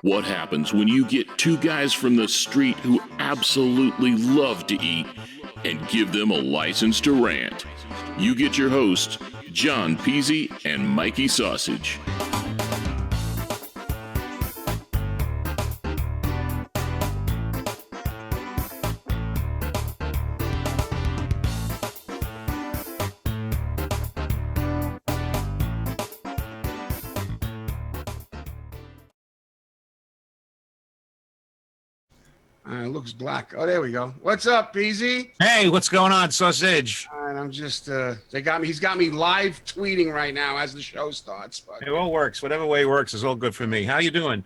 What happens when you get two guys from the street who absolutely love to eat and give them a license to rant? You get your hosts, John Peasy and Mikey Sausage. It looks black. Oh, there we go. What's up, Peasy? Hey, what's going on, Sausage? And I'm just, he's got me live tweeting right now as the show starts. But It all works. Whatever way works is all good for me. How you doing?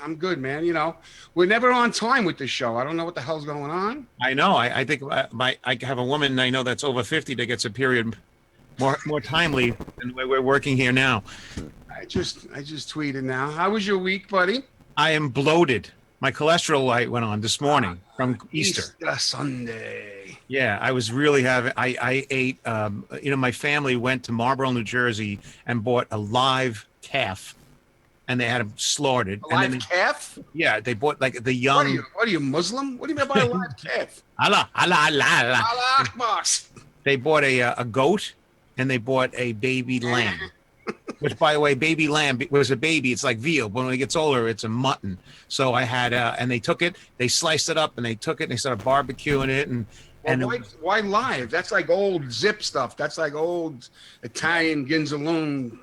I'm good, man. You know, we're never on time with the show. I don't know what the hell's going on. I know. I think I have a woman I know that's over 50 that gets a period more timely than we're working here now. I just tweeted now. How was your week, buddy? I am bloated. My cholesterol light went on this morning from Easter Sunday. Yeah, I was really having. I ate. My family went to Marlboro, New Jersey, and bought a live calf, and they had him slaughtered. Live calf? Yeah, they bought like the young. What are you Muslim? What do you mean by a live calf? Allah. Allah Akbar. They bought a goat, and they bought a baby lamb. Which, by the way, baby lamb was a baby. It's like veal, but when it gets older, it's a mutton. So I had, and they took it, they sliced it up, and they took it, and they started barbecuing it. Why live? That's like old Zip stuff. That's like old Italian Ginzalone.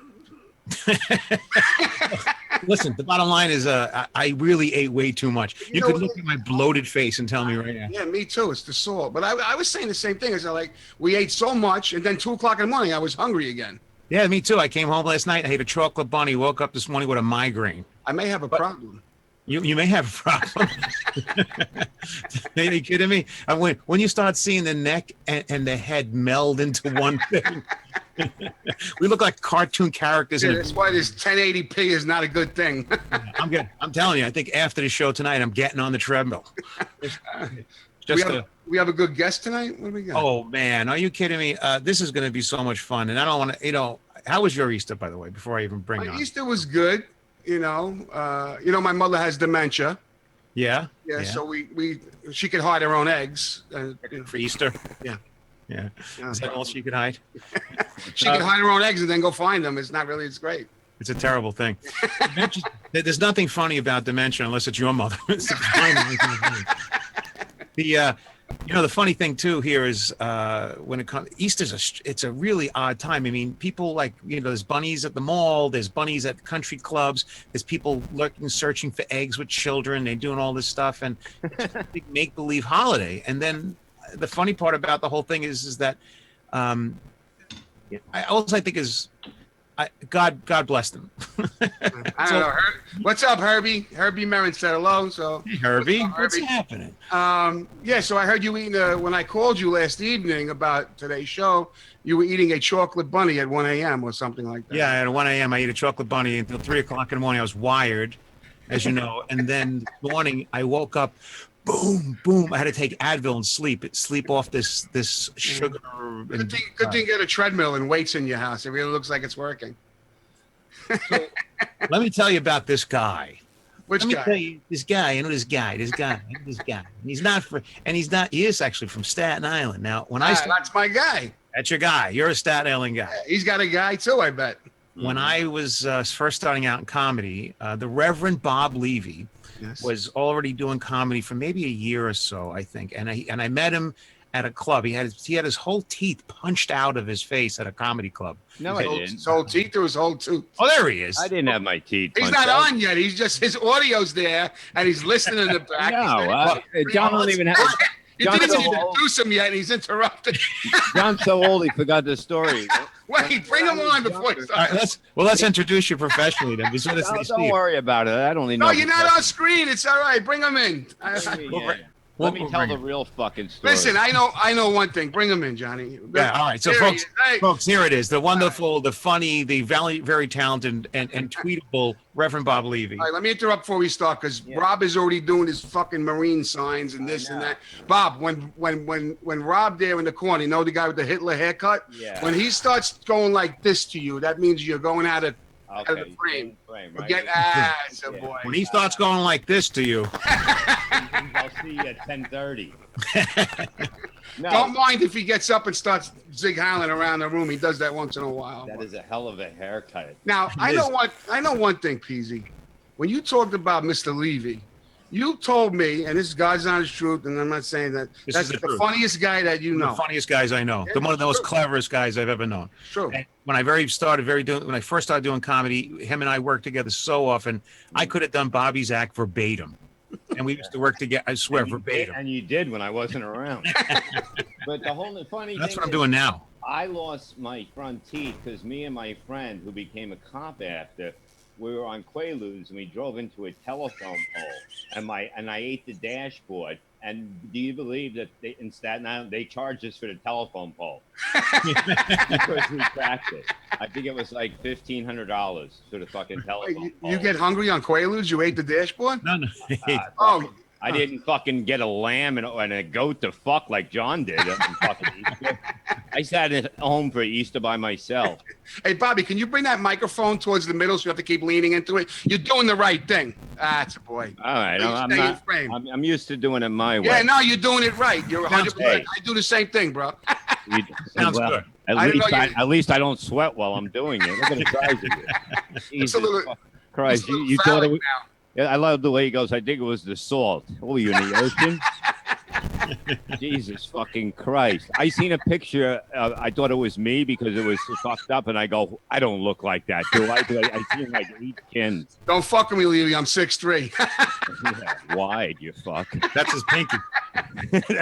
Listen, the bottom line is, I really ate way too much. You could look at my bloated face and tell me right now. Yeah, me too. It's the salt. But I was saying the same thing. It's like we ate so much, and then 2:00 in the morning, I was hungry again. Yeah, me too. I came home last night. I ate a chocolate bunny. Woke up this morning with a migraine. I may have a problem. You may have a problem. Are you kidding me? When you start seeing the neck and the head meld into one thing, we look like cartoon characters. Yeah, that's why this 1080p is not a good thing. I'm good. I'm telling you. I think after the show tonight, I'm getting on the treadmill. We have a good guest tonight. What do we got? Oh man, are you kidding me? This is going to be so much fun, and I don't want to. How was your Easter, by the way? Before I even bring it on. Easter was good. My mother has dementia. Yeah. So she could hide her own eggs for Easter. Yeah. Is that all she could hide? She can hide her own eggs and then go find them. It's great. It's a terrible thing. There's nothing funny about dementia unless it's your mother. It's the funny thing too here is when it comes Easter's it's a really odd time. I mean, people there's bunnies at the mall, there's bunnies at country clubs, there's people lurking searching for eggs with children, they're doing all this stuff, and it's a big make-believe holiday. And then the funny part about the whole thing is that all I think is God bless them. I don't know. What's up, Herbie? Herbie Merrin said hello. So hey, Herbie, what's happening? So I heard you eating when I called you last evening about today's show, you were eating a chocolate bunny at 1 a.m. or something like that. Yeah, at 1 a.m. I ate a chocolate bunny until 3:00 in the morning. I was wired, as you know, and then this morning I woke up. Boom! I had to take Advil and sleep off this sugar. Good thing you get a treadmill and weights in your house. It really looks like it's working. So, let me tell you about this guy. Which guy? Tell you, this guy. I know this guy. He is actually from Staten Island. Now, that's my guy. That's your guy. You're a Staten Island guy. He's got a guy too, I bet. When I was first starting out in comedy, the Reverend Bob Levy. Yes. Was already doing comedy for maybe a year or so, I think, and I met him at a club. He had his whole teeth punched out of his face at a comedy club. No, I didn't. His whole teeth or his whole tooth? Oh, there he is. I didn't have my teeth. He's not on yet. He's just his audio's there, and he's listening in the back. No, John don't even have. You didn't even introduce him yet, and he's interrupted. John's so old he forgot the story. Wait, bring him on before he starts. Let's introduce you professionally then. Don't worry about it. I don't even know. No, you're not on screen. It's all right. Bring him in. Let me tell the real fucking story. Listen, I know one thing. Bring him in, Johnny. Yeah, all right. So, folks, here it is. The wonderful, the funny, the very, very talented and tweetable Reverend Bob Levy. All right, let me interrupt before we start because Rob is already doing his fucking Marine signs and this and that. Bob, when Rob there in the corner, you know the guy with the Hitler haircut? Yeah. When he starts going like this to you, that means you're going out of out of the frame. Right? So Yeah. boy. When he starts going like this to you, I'll see you at 10:30. No, Don't mind if he gets up and starts zig howling around the room. He does that once in a while. that is a hell of a haircut. Now I know one thing, Peasy. When you talked about Mr. Levy, you told me, and this is God's honest truth, and I'm not saying that that's the funniest guy that you know. the funniest guys I know, one of the most cleverest guys I've ever known. True. And when I first started doing comedy, him and I worked together so often. I could have done Bobby's act verbatim, and we used to work together. I swear, verbatim. And you did when I wasn't around. But the whole funny That's thing what I'm doing now. I lost my front teeth because me and my friend, who became a cop after, we were on Quaaludes and we drove into a telephone pole, and I ate the dashboard. And do you believe that in Staten Island they charged us for the telephone pole because we cracked it? I think it was like $1,500 for the fucking telephone pole. You get hungry on Quaaludes? You ate the dashboard? No. I didn't fucking get a lamb and a goat to fuck like John did. I sat at home for Easter by myself. Hey, Bobby, can you bring that microphone towards the middle so you have to keep leaning into it? You're doing the right thing. That's a boy. All right. I'm used to doing it my way. Yeah, no, you're doing it right. You're 100%. Hey. I do the same thing, bro. Sounds good. At least I don't sweat while I'm doing it. Look at the size of it. Jesus Christ. You thought it was... I love the way he goes. I think it was the salt. Oh, you in the ocean? Jesus fucking Christ. I seen a picture. I thought it was me because it was fucked up. And I go, I don't look like that, do I? I seen like 8 chins. Don't fuck with me, Levy. I'm 6'3". Yeah, wide, you fuck. That's his pinky.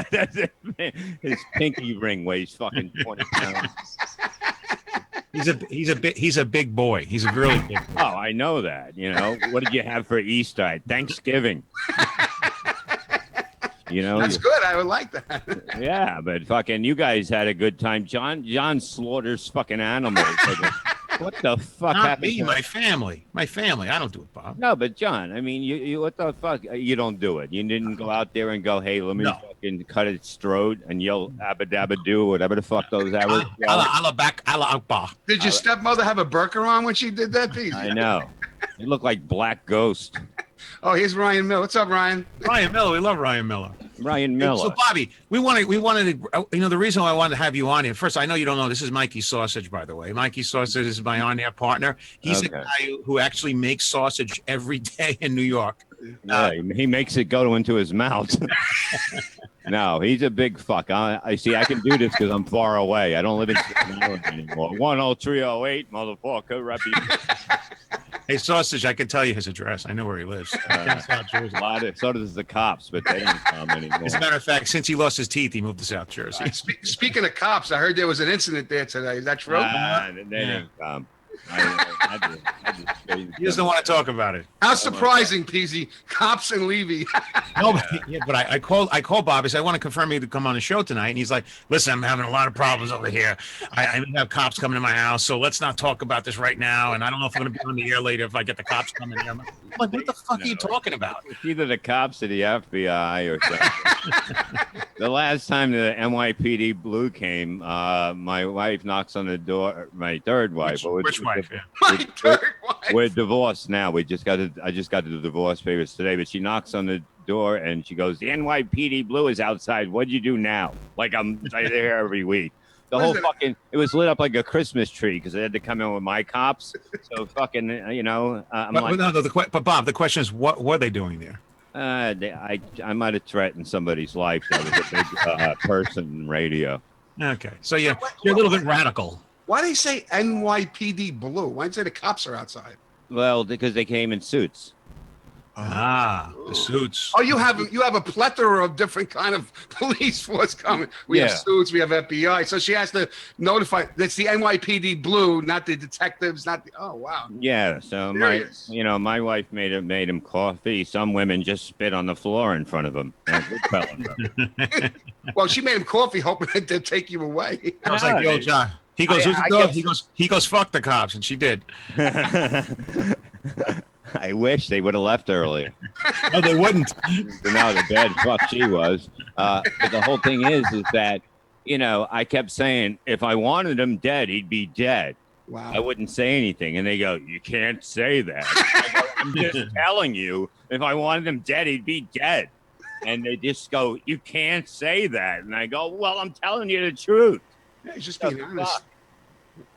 That's it. His pinky ring weighs fucking 20 pounds. He's a big boy. He's a really big boy. Oh, I know that. You know, what did you have for Easter? Thanksgiving. You know, that's good. I would like that. Yeah, but fucking, you guys had a good time. John slaughters fucking animals. What the fuck Not happened? Me, my family. I don't do it, Bob. No, but John, I mean, you what the fuck? You don't do it. You didn't go out there and go, hey, let me fucking cut its throat and yell abba dabba do, whatever the fuck those Allah Akbar. Did your stepmother have a burqa on when she did that piece? I know. You look like Black Ghost. Oh, here's Ryan Miller. What's up, Ryan? Ryan Miller. We love Ryan Miller. Ryan Miller. So, Bobby, we wanted to, the reason why I wanted to have you on here, first, I know you don't know, this is Mikey Sausage, by the way. Mikey Sausage is my on-air partner. He's a guy who actually makes sausage every day in New York. He makes it go into his mouth. No, he's a big fuck. I see. I can do this because I'm far away. I don't live in Staten Island anymore. 10308, motherfucker. Hey, Sausage, I can tell you his address. I know where he lives. South Jersey. So does the cops, but they don't come anymore. As a matter of fact, since he lost his teeth, he moved to South Jersey. Speaking of cops, I heard there was an incident there today. Is that true? They didn't come. He doesn't want to talk about it. How surprising, Peasy. Cops and Levy. No, but I called Bob. I said, I want to confirm you to come on the show tonight. And he's like, listen, I'm having a lot of problems over here. I have cops coming to my house, so let's not talk about this right now. And I don't know if I'm going to be on the air later if I get the cops coming here. I'm like, what the fuck are you talking about? It's either the cops or the FBI or something. The last time the NYPD Blue came, my wife knocks on the door. My third wife. Which wife? Yeah. My third wife. We're divorced now. I just got the divorce papers today, but she knocks on the door and she goes, the NYPD Blue is outside. What'd you do now? Like I'm there every week. The whole fucking, it was lit up like a Christmas tree because they had to come in with my cops. So fucking, but Bob, the question is, what were they doing there? I might have threatened somebody's life. That was a big person in radio. Okay, so you're a little bit radical. Why do they say NYPD Blue? Why do they say the cops are outside? Well, because they came in suits. The suits. Oh, you have a plethora of different kind of police force coming. We have suits, we have FBI. So she has to notify. That's the NYPD Blue, not the detectives, not the. Oh wow. Yeah. So my wife made him coffee. Some women just spit on the floor in front of him. Well, she made him coffee, hoping to take you away. I was like, yo, John. He goes, who's the dog? He goes, fuck the cops, and she did. I wish they would have left earlier. No, they wouldn't. No, the bad fuck she was. But the whole thing is that, I kept saying, if I wanted him dead, he'd be dead. Wow. I wouldn't say anything. And they go, you can't say that. I go, I'm just telling you, if I wanted him dead, he'd be dead. And they just go, you can't say that. And I go, well, I'm telling you the truth. Yeah, he's just being honest.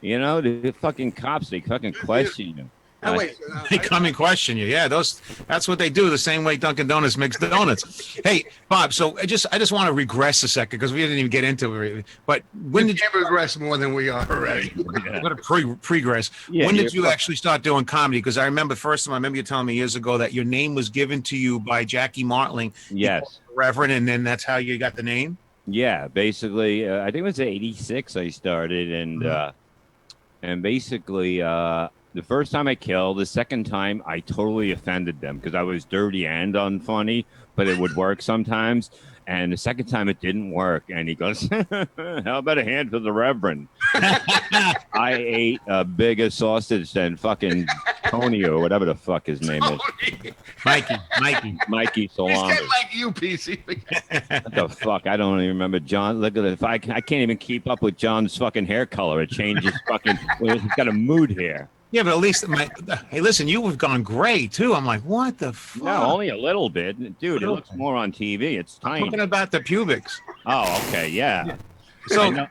You know, the fucking cops, they fucking question you. Now, wait, They come and question you. Yeah, that's what they do. The same way Dunkin' Donuts makes donuts. Hey, Bob. So I just want to regress a second because we didn't even get into it. But when did you regress more than we are already? What a pregress. Yeah, when did you actually start doing comedy? Because I remember first time. I remember you telling me years ago that your name was given to you by Jackie Martling. Yes, Reverend, and then that's how you got the name. Yeah, basically, I think it was '86 I started, and basically. The first time I killed, the second time I totally offended them because I was dirty and unfunny, but it would work sometimes. And the second time it didn't work. And he goes, how about a hand for the Reverend? I ate a bigger sausage than fucking Tony or whatever the fuck his name is. Mikey Salami. He's getting like you, PC. What the fuck? I don't even remember John. Look at it. I can't even keep up with John's fucking hair color. It changes fucking. He's got a mood here. Yeah, but at least, hey, listen, you have gone gray too. I'm like, what the fuck? No, only a little bit, dude. It looks more on TV. It's tiny. I'm talking about the pubics. Oh, okay, yeah. So,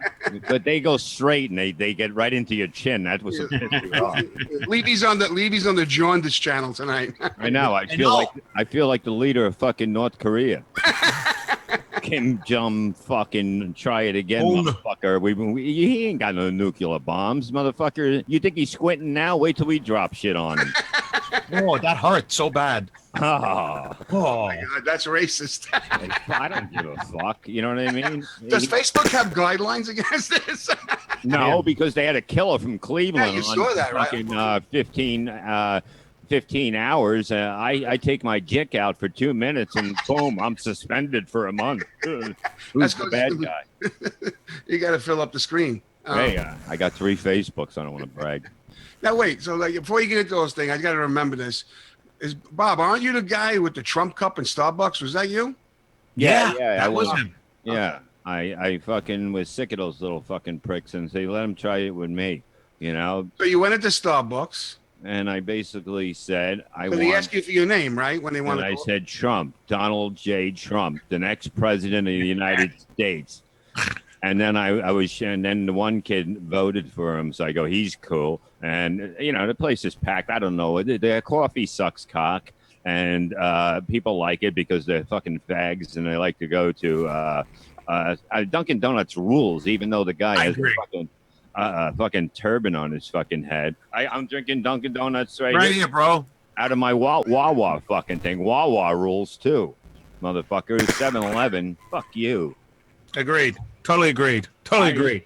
but they go straight and they get right into your chin. That was a piss you off. Levy's on the Jaundice channel tonight. I know. I feel like the leader of fucking North Korea. Kim Jong fucking try it again, motherfucker. He ain't got no nuclear bombs, motherfucker. You think he's squinting now? Wait till we drop shit on him. Oh, that hurt so bad. Oh my God, that's racist. I don't give a fuck. You know what I mean? Does Facebook have guidelines against this? No, because they had a killer from Cleveland. Yeah, you saw that, fucking, right? 15 hours. I take my dick out for 2 minutes and boom, I'm suspended for a month. Who's the bad guy? You got to fill up the screen. Hey, I got 3 Facebooks. I don't want to brag. Now wait, so like before you get into those things, I got to remember this. Is Bob? Aren't you the guy with the Trump cup in Starbucks? Was that you? Yeah, that was him. Yeah, I fucking was sick of those little fucking pricks and say, let them try it with me. You know. So you went into Starbucks. And I basically said, they asked you for your name, right? When they wanted. And I said Trump, Donald J. Trump, the next president of the United States. And then and then the one kid voted for him. So I go, he's cool. And, you know, the place is packed. I don't know. Their coffee sucks cock. And people like it because they're fucking fags and they like to go to Dunkin' Donuts rules, even though the guy has a fucking turban on his fucking head. I'm drinking Dunkin' Donuts right here, bro. Out of my Wawa fucking thing. Wawa rules too, motherfuckers. 7-Eleven, fuck you. Agreed. Totally agreed.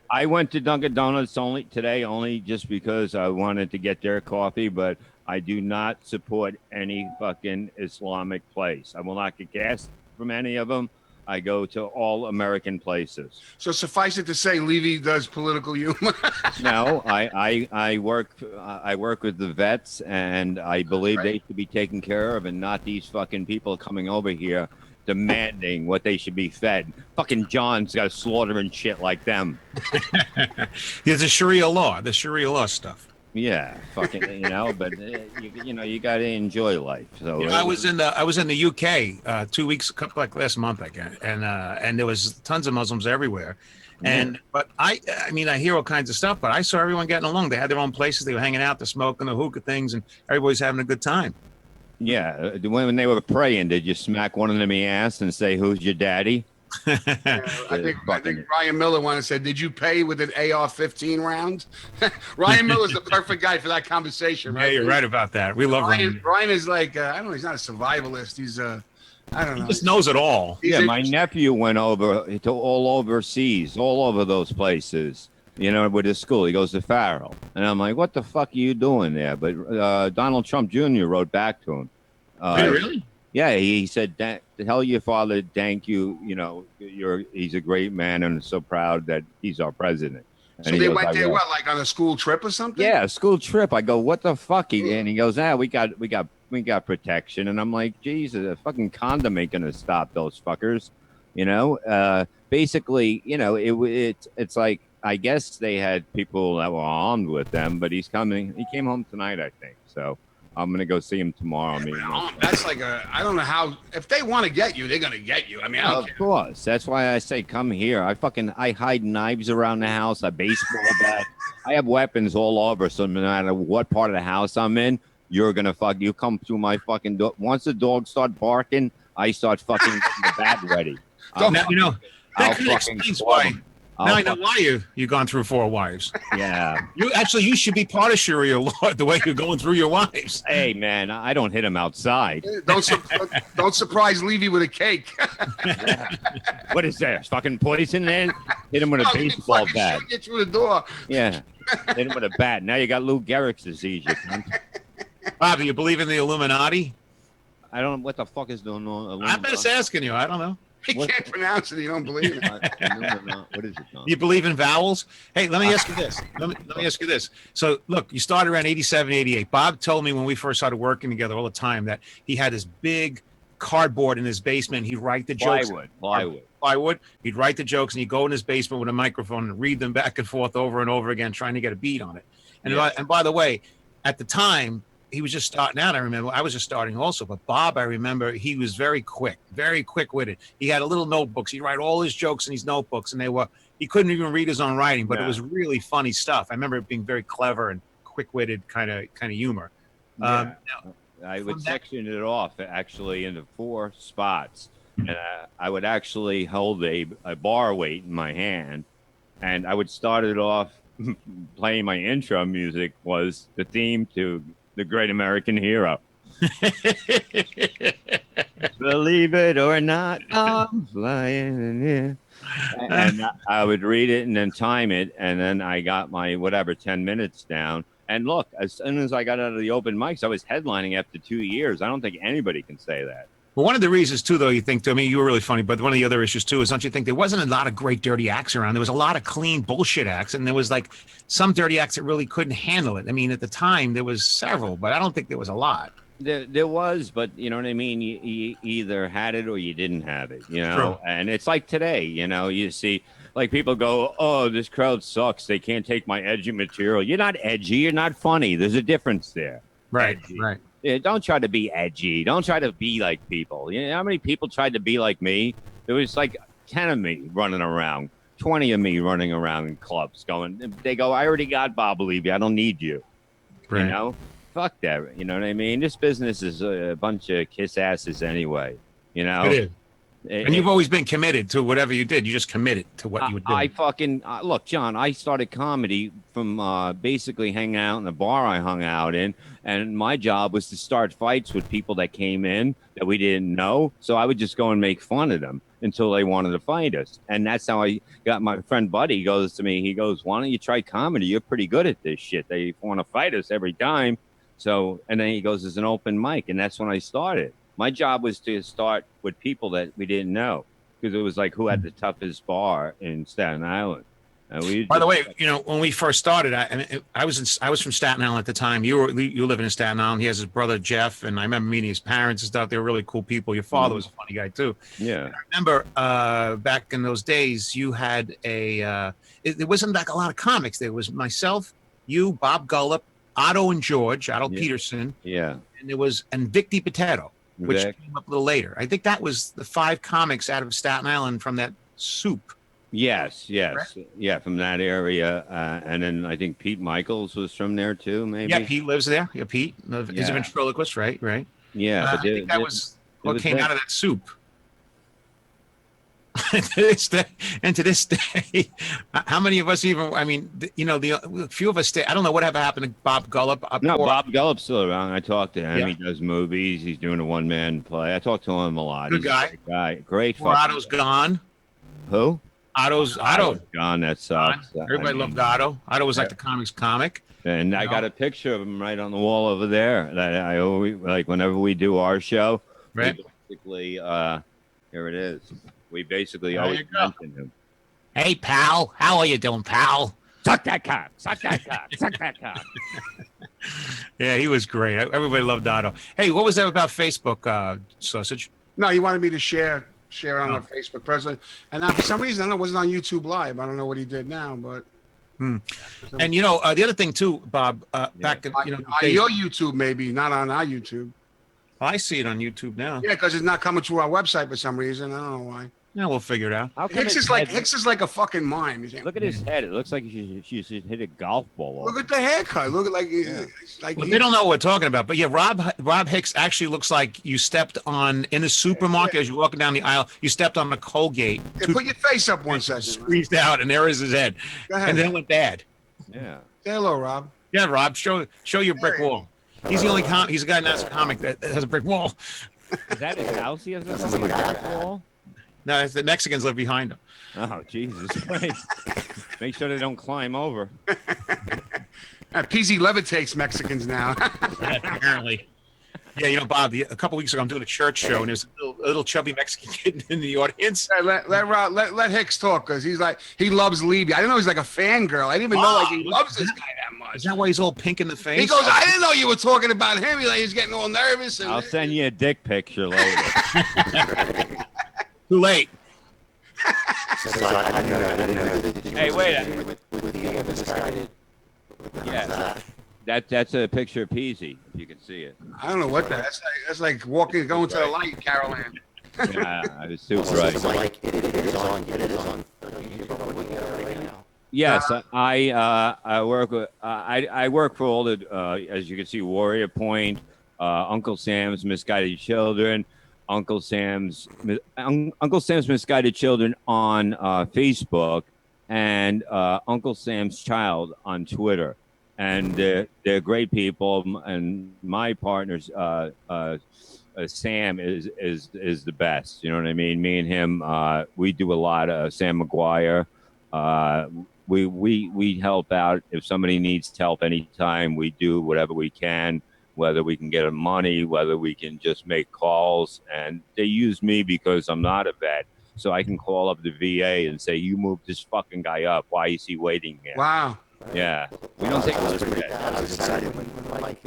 I went to Dunkin' Donuts only just because I wanted to get their coffee, but I do not support any fucking Islamic place. I will not get gas from any of them. I go to all American places. So suffice it to say, Levy does political humor. No, I work with the vets, and I believe they should be taken care of, and not these fucking people coming over here demanding what they should be fed. Fucking John's got to slaughter and shit like them. There's the Sharia law stuff. Yeah, fucking, you know, but you got to enjoy life. So I was in the UK 2 weeks, like last month, I guess, and there was tons of Muslims everywhere. But I mean, I hear all kinds of stuff, but I saw everyone getting along. They had their own places. They were hanging out, they're smoking the hookah things, and everybody's having a good time. Yeah, when they were praying, did you smack one of them in the ass and say, "Who's your daddy"? I think Ryan Miller once said, "Did you pay with an AR-15 round?" Ryan Miller's the perfect guy for that conversation, right? Yeah, you're right about that. We love Ryan. Ryan is like, I don't know, he's not a survivalist. He's I don't know. He just knows it all. My nephew went over to all overseas, all over those places. You know, with his school, he goes to Farrell, and I'm like, "What the fuck are you doing there?" But Donald Trump Jr. wrote back to him. Really? Yeah, he said, "Tell your father, thank you. You know, he's a great man, and I'm so proud that he's our president." And so they went there, what, like on a school trip or something? Yeah, a school trip. I go, "What the fuck?" And he goes, we got protection, and I'm like, Jesus, a fucking condom ain't gonna stop those fuckers. You know, basically, you know, it's like I guess they had people that were armed with them, but he's coming. He came home tonight, I think. So I'm gonna go see him tomorrow. That's like I don't know how. If they want to get you, they're gonna get you. I mean, I don't care. Of course. That's why I say come here. I hide knives around the house, a baseball bat. I have weapons all over. So no matter what part of the house I'm in, you're gonna you come through my fucking door. Once the dogs start barking, I start fucking getting the bat ready. Now, you know, that kind of explains why. Now I know why you've gone through 4 wives. Yeah. You should be part of Sharia law the way you're going through your wives. Hey man, I don't hit him outside. Don't surprise Levy with a cake. Yeah. What is that? Fucking poison in? Hit him with a baseball bat. Get through the door. Yeah. Hit him with a bat. Now you got Lou Gehrig's disease, you cunt. Bob, do you believe in the Illuminati? I don't know what the fuck is going on. I'm just asking you. I don't know. He can't pronounce it. You don't believe it. What is it? You believe in vowels? Hey, let me ask you this. Let me ask you this. So, look, you started around 87, 88. Bob told me when we first started working together all the time that he had this big cardboard in his basement. He'd write the jokes. Plywood. He'd write the jokes, and he'd go in his basement with a microphone and read them back and forth over and over again, trying to get a beat on it. And by the way, at the time, he was just starting out. I remember I was just starting also, but Bob, I remember he was very quick-witted. He had a little notebooks. He'd write all his jokes in these notebooks, and he couldn't even read his own writing, but it was really funny stuff. I remember it being very clever and quick-witted kind of humor. Yeah. I would section it off actually into 4 spots, and I would actually hold a bar weight in my hand, and I would start it off playing my intro music was the theme to The Great American Hero. Believe it or not, I'm flying in here. And I would read it and then time it, and then I got my 10 minutes down. And look, as soon as I got out of the open mics, I was headlining after 2 years. I don't think anybody can say that. Well, one of the reasons, too, though, you think, I mean, you were really funny, but one of the other issues, too, is don't you think there wasn't a lot of great dirty acts around? There was a lot of clean bullshit acts, and there was, like, some dirty acts that really couldn't handle it. I mean, at the time, there was several, but I don't think there was a lot. There was, but you know what I mean? You either had it or you didn't have it, you know? True. And it's like today, you know, you see, like, people go, oh, this crowd sucks. They can't take my edgy material. You're not edgy. You're not funny. There's a difference there. Right, Edgy. right. Yeah, don't try to be edgy. Don't try to be like people. You know how many people tried to be like me? There was like 10 of me running around, 20 of me running around in clubs going, they go, I already got Bob Levy. I don't need you. Right. You know? Fuck that. You know what I mean? This business is a bunch of kiss asses anyway. You know? It is. And you've always been committed to whatever you did. You just committed to what you would do. I fucking look, John. I started comedy from basically hanging out in the bar I hung out in, and my job was to start fights with people that came in that we didn't know. So I would just go and make fun of them until they wanted to fight us, and that's how I got my friend Buddy. He goes to me, he goes, "Why don't you try comedy? You're pretty good at this shit. They want to fight us every time." So, and then he goes, "There's an open mic," and that's when I started. My job was to start with people that we didn't know, because it was like who had the toughest bar in Staten Island. By the way, you know, when we first started, I was from Staten Island at the time. You living in Staten Island. He has his brother Jeff, and I remember meeting his parents and stuff. They were really cool people. Your father was a funny guy too. Yeah. And I remember back in those days, you had there wasn't like a lot of comics. There was myself, you, Bob Gullip, Otto and George, Otto Peterson. Yeah. And there was Vic Potato, which came up a little later. I think that was the 5 comics out of Staten Island from that soup. Yes, Right? yeah, from that area, and then I think Pete Michaels was from there too. Maybe. Yeah, Pete lives there. Yeah, Pete is a ventriloquist, right? Yeah, I think that was what came out of that soup. And to this day, how many of us even? I mean, you know, a few of us stay. I don't know whatever happened to Bob Gullip. Bob Gullip's still around. I talked to him. Yeah. He does movies. He's doing a 1-man play. I talked to him a lot. Good He's guy. A great guy. Great. Otto's gone. Who? Otto's gone. That sucks. Everybody loved Otto. Otto was like the comics comic. And I got a picture of him right on the wall over there. That I always like whenever we do our show. Right. We basically, here it is. We basically There always you go. mention him. Hey, pal. How are you doing, pal? Suck that cock. Suck that cock. Suck that cock. Yeah, he was great. Everybody loved Otto. Hey, what was that about Facebook, Sausage? No, he wanted me to share it on our Facebook present. And now, for some reason, I don't know, it wasn't on YouTube Live. I don't know what he did now, but And the other thing too, Bob, back in, On your YouTube, maybe not on our YouTube. I see it on YouTube now. Yeah, because it's not coming to our website for some reason. I don't know why. Yeah, we'll figure it out. Hix is like a fucking mime. Look at his head. It looks like she should hit a golf ball. Look at the haircut. Look at Well, they don't know what we're talking about, but yeah, Rob Hix actually looks like you stepped on in a supermarket as you're walking down the aisle. You stepped on a Colgate. Put your face up 1 second. Squeezed out, and there is his head. Go ahead. And then it went bad. Yeah. Say hello, Rob. Yeah, Rob, show your brick wall. He's the only he's a guy in that comic that has a brick wall. Is that his house? He has a brick wall. No, it's the Mexicans live behind him. Oh, Jesus Christ. Make sure they don't climb over. PZ levitates Mexicans now. Apparently. Yeah, Bob, a couple weeks ago, I'm doing a church show, and there's a little chubby Mexican kid in the audience. Let Hix talk, because he's like, he loves Levy. I didn't know he's like a fangirl. I didn't even know he loves this guy that much. Is that why he's all pink in the face? He goes, I didn't know you were talking about him. He's getting all nervous. I'll send you a dick picture later. Too late. Hey, wait. Yeah, that's a picture of Peasy, if you can see it. I don't know what that's like going to the light, Carol Ann. Yeah, I was super right. It is on. Yes, I work with I work for all the as you can see, Warrior Point, Uncle Sam's Misguided Children, Uncle Sam's Misguided Children on Facebook, and Uncle Sam's Child on Twitter, and they're great people. And my partner's Sam is the best. You know what I mean? Me and him, we do a lot of Sam McGuire. We help out if somebody needs help anytime. We do whatever we can, whether we can get them money, whether we can just make calls. And they use me because I'm not a vet, so I can call up the VA and say, "You moved this fucking guy up. Why is he waiting here?" Wow. Yeah, we don't take this for I was excited when Mike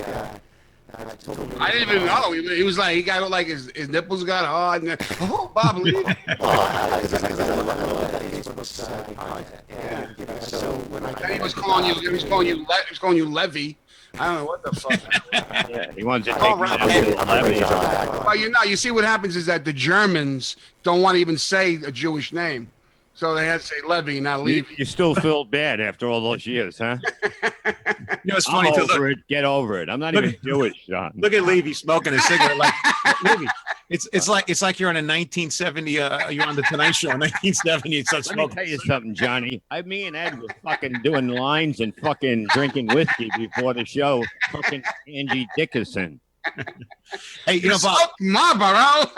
told me. I didn't even know. He was like, he got like his nipples got hard. And Bob Levy. And he was calling you Levy. I don't know what the fuck. Yeah, he wants to take me down. Well, you see what happens is that the Germans don't want to even say a Jewish name. So they had to say Levy, not Levy. You still feel bad after all those years, huh? It's funny I'm over it. Get over it. I'm not even Jewish, John. Look at Levy smoking a cigarette. Like Levy, it's like you're on a 1970. You're on the Tonight Show in 1970. Let me tell you something, Johnny. Me and Ed were fucking doing lines and fucking drinking whiskey before the show. Fucking Angie Dickinson. Hey, Bob, Marlboro.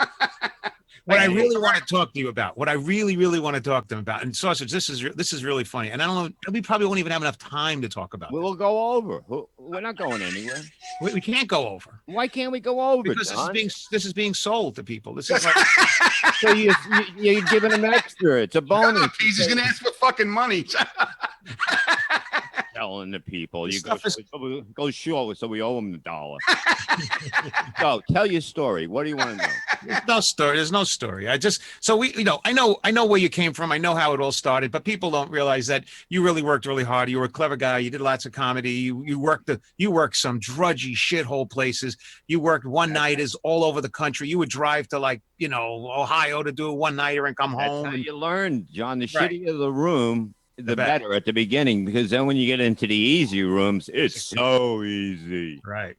What I really want to talk to you about, what I really want to talk to them about, and Sausage, this is really funny, and I don't know, we probably won't even have enough time to talk about. We'll go over. We're not going anywhere. We can't go over. Why can't we go over? Because John? this is being sold to people. This is like, so you're giving them extra. It's a bonus. He's gonna ask for fucking money. Telling the people, you go short, so we owe them $1. So tell your story. What do you want to know? There's no story. I know where you came from. I know how it all started, but people don't realize that you really worked really hard. You were a clever guy. You did lots of comedy. You worked some drudgy shithole places. You worked one-nighters all over the country. You would drive to Ohio to do a one-nighter and come home. That's how you learn, John. The shittier the room, the better at the beginning, because then when you get into the easy rooms, it's so easy. Right.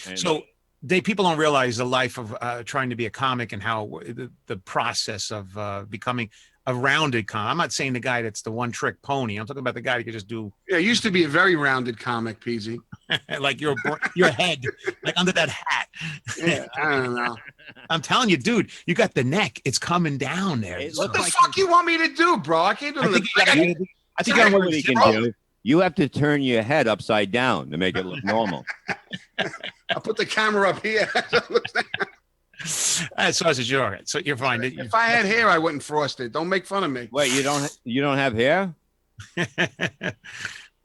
And so people don't realize the life of trying to be a comic and how the process of becoming a rounded comic. I'm not saying the guy that's the one-trick pony. I'm talking about the guy who could just do. Yeah, it used to be a very rounded comic, PZ. Like your head, like under that hat. Yeah, I don't know. I'm telling you, dude, you got the neck. It's coming down there. What the fuck you want me to do, bro? I can't do it. I think I know what he can do. You have to turn your head upside down to make it look normal. I'll put the camera up here. Sausage, you're all right. So you're fine. If I had hair, I wouldn't frost it. Don't make fun of me. Wait, you don't have hair?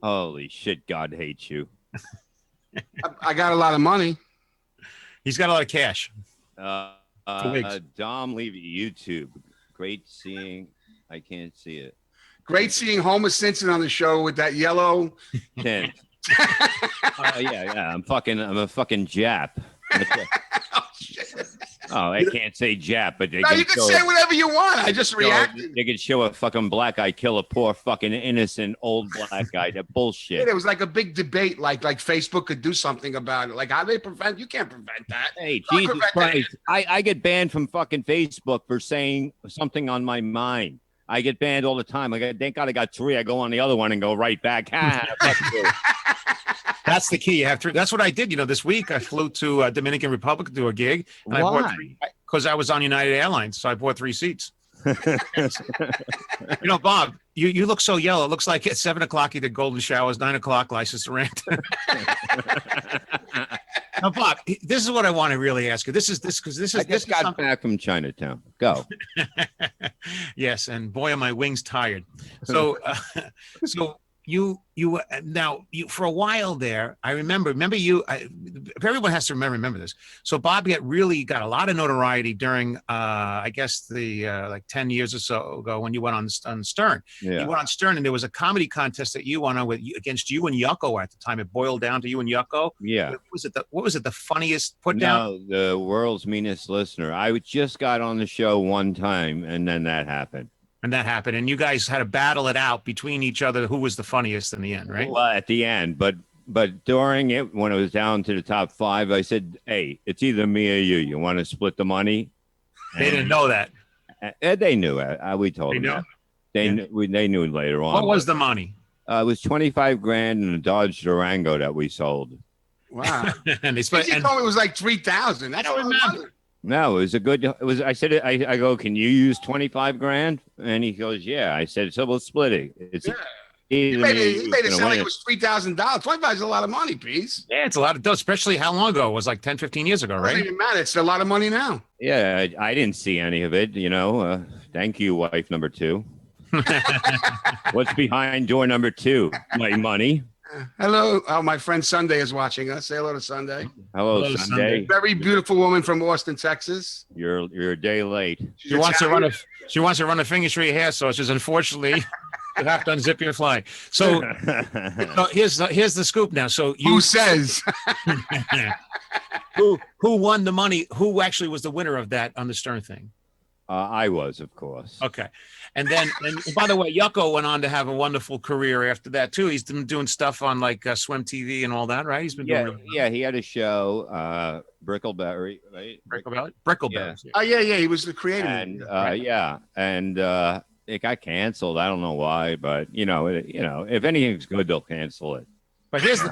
Holy shit! God hates you. I got a lot of money. He's got a lot of cash. Dom Levy, YouTube. Great seeing. I can't see it. Great seeing Homer Simpson on the show with that yellow. Yeah, I'm a fucking Jap. Oh, shit. Oh, I can't say Jap, but they No, you can say whatever you want. I just reacted. They could show a fucking black guy kill a poor fucking innocent old black guy. That bullshit. Yeah, there was like a big debate, like Facebook could do something about it. Like how they prevent? You can't prevent that. Hey, Jesus Christ! I get banned from fucking Facebook for saying something on my mind. I get banned all the time. Thank God I got 3. I go on the other one and go right back. That's the key. You have to. That's what I did. This week I flew to Dominican Republic to do a gig. And Why? I bought 3 because I was on United Airlines, so I bought 3 seats. Bob, you look so yellow. It looks like at 7 o'clock you did golden showers, 9 o'clock license to rant. Now, Bob, this is what I want to really ask you. I just got back from Chinatown. Go. Yes, and boy, are my wings tired. So, You for a while there, I remember you. Everyone has to remember this. So Bob got a lot of notoriety during, I guess the like 10 years or so ago when you went on Stern. Yeah. You went on Stern, and there was a comedy contest that you won on against you and Yucko at the time. It boiled down to you and Yucko. Yeah. What was it? The funniest put down? No, the world's meanest listener. I just got on the show one time, and then that happened. And you guys had to battle it out between each other. Who was the funniest in the end, right? Well, at the end, but during it, when it was down to the top 5, I said, "Hey, it's either me or you. You want to split the money?" They didn't know that. They knew it. We told them that. They knew later on. What was the money? It was $25,000 in a Dodge Durango that we sold. Wow. And he told me it was like 3,000. That's what I remember. No, it was I said, I go, "Can you use $25,000?" And he goes, "Yeah." I said, "So we'll split it." He made it sound like it was $3,000. $25 is a lot of money, Peace. Yeah, it's a lot of dough, especially how long ago? It was like 10, 15 years ago, right? It doesn't even matter. It's a lot of money now. Yeah, I didn't see any of it, Thank you, wife number 2. What's behind door number 2? My money. Hello. Oh, my friend Sunday is watching us. Say hello to Sunday. Hello, Sunday. Very beautiful woman from Austin, Texas. You're a day late. She wants to run a finger through your hair, so it's just unfortunately you have to unzip your fly. So here's the scoop now. So who says? Who won the money? Who actually was the winner of that on the Stern thing? I was, of course. Okay. And by the way, Yucko went on to have a wonderful career after that too. He's been doing stuff on like SWIM TV and all that, right? He's been doing he had a show, Brickleberry, right? Brickleberry. Yeah. Oh yeah, he was the creator. And it got canceled. I don't know why, but if anything's good, they'll cancel it. But here's of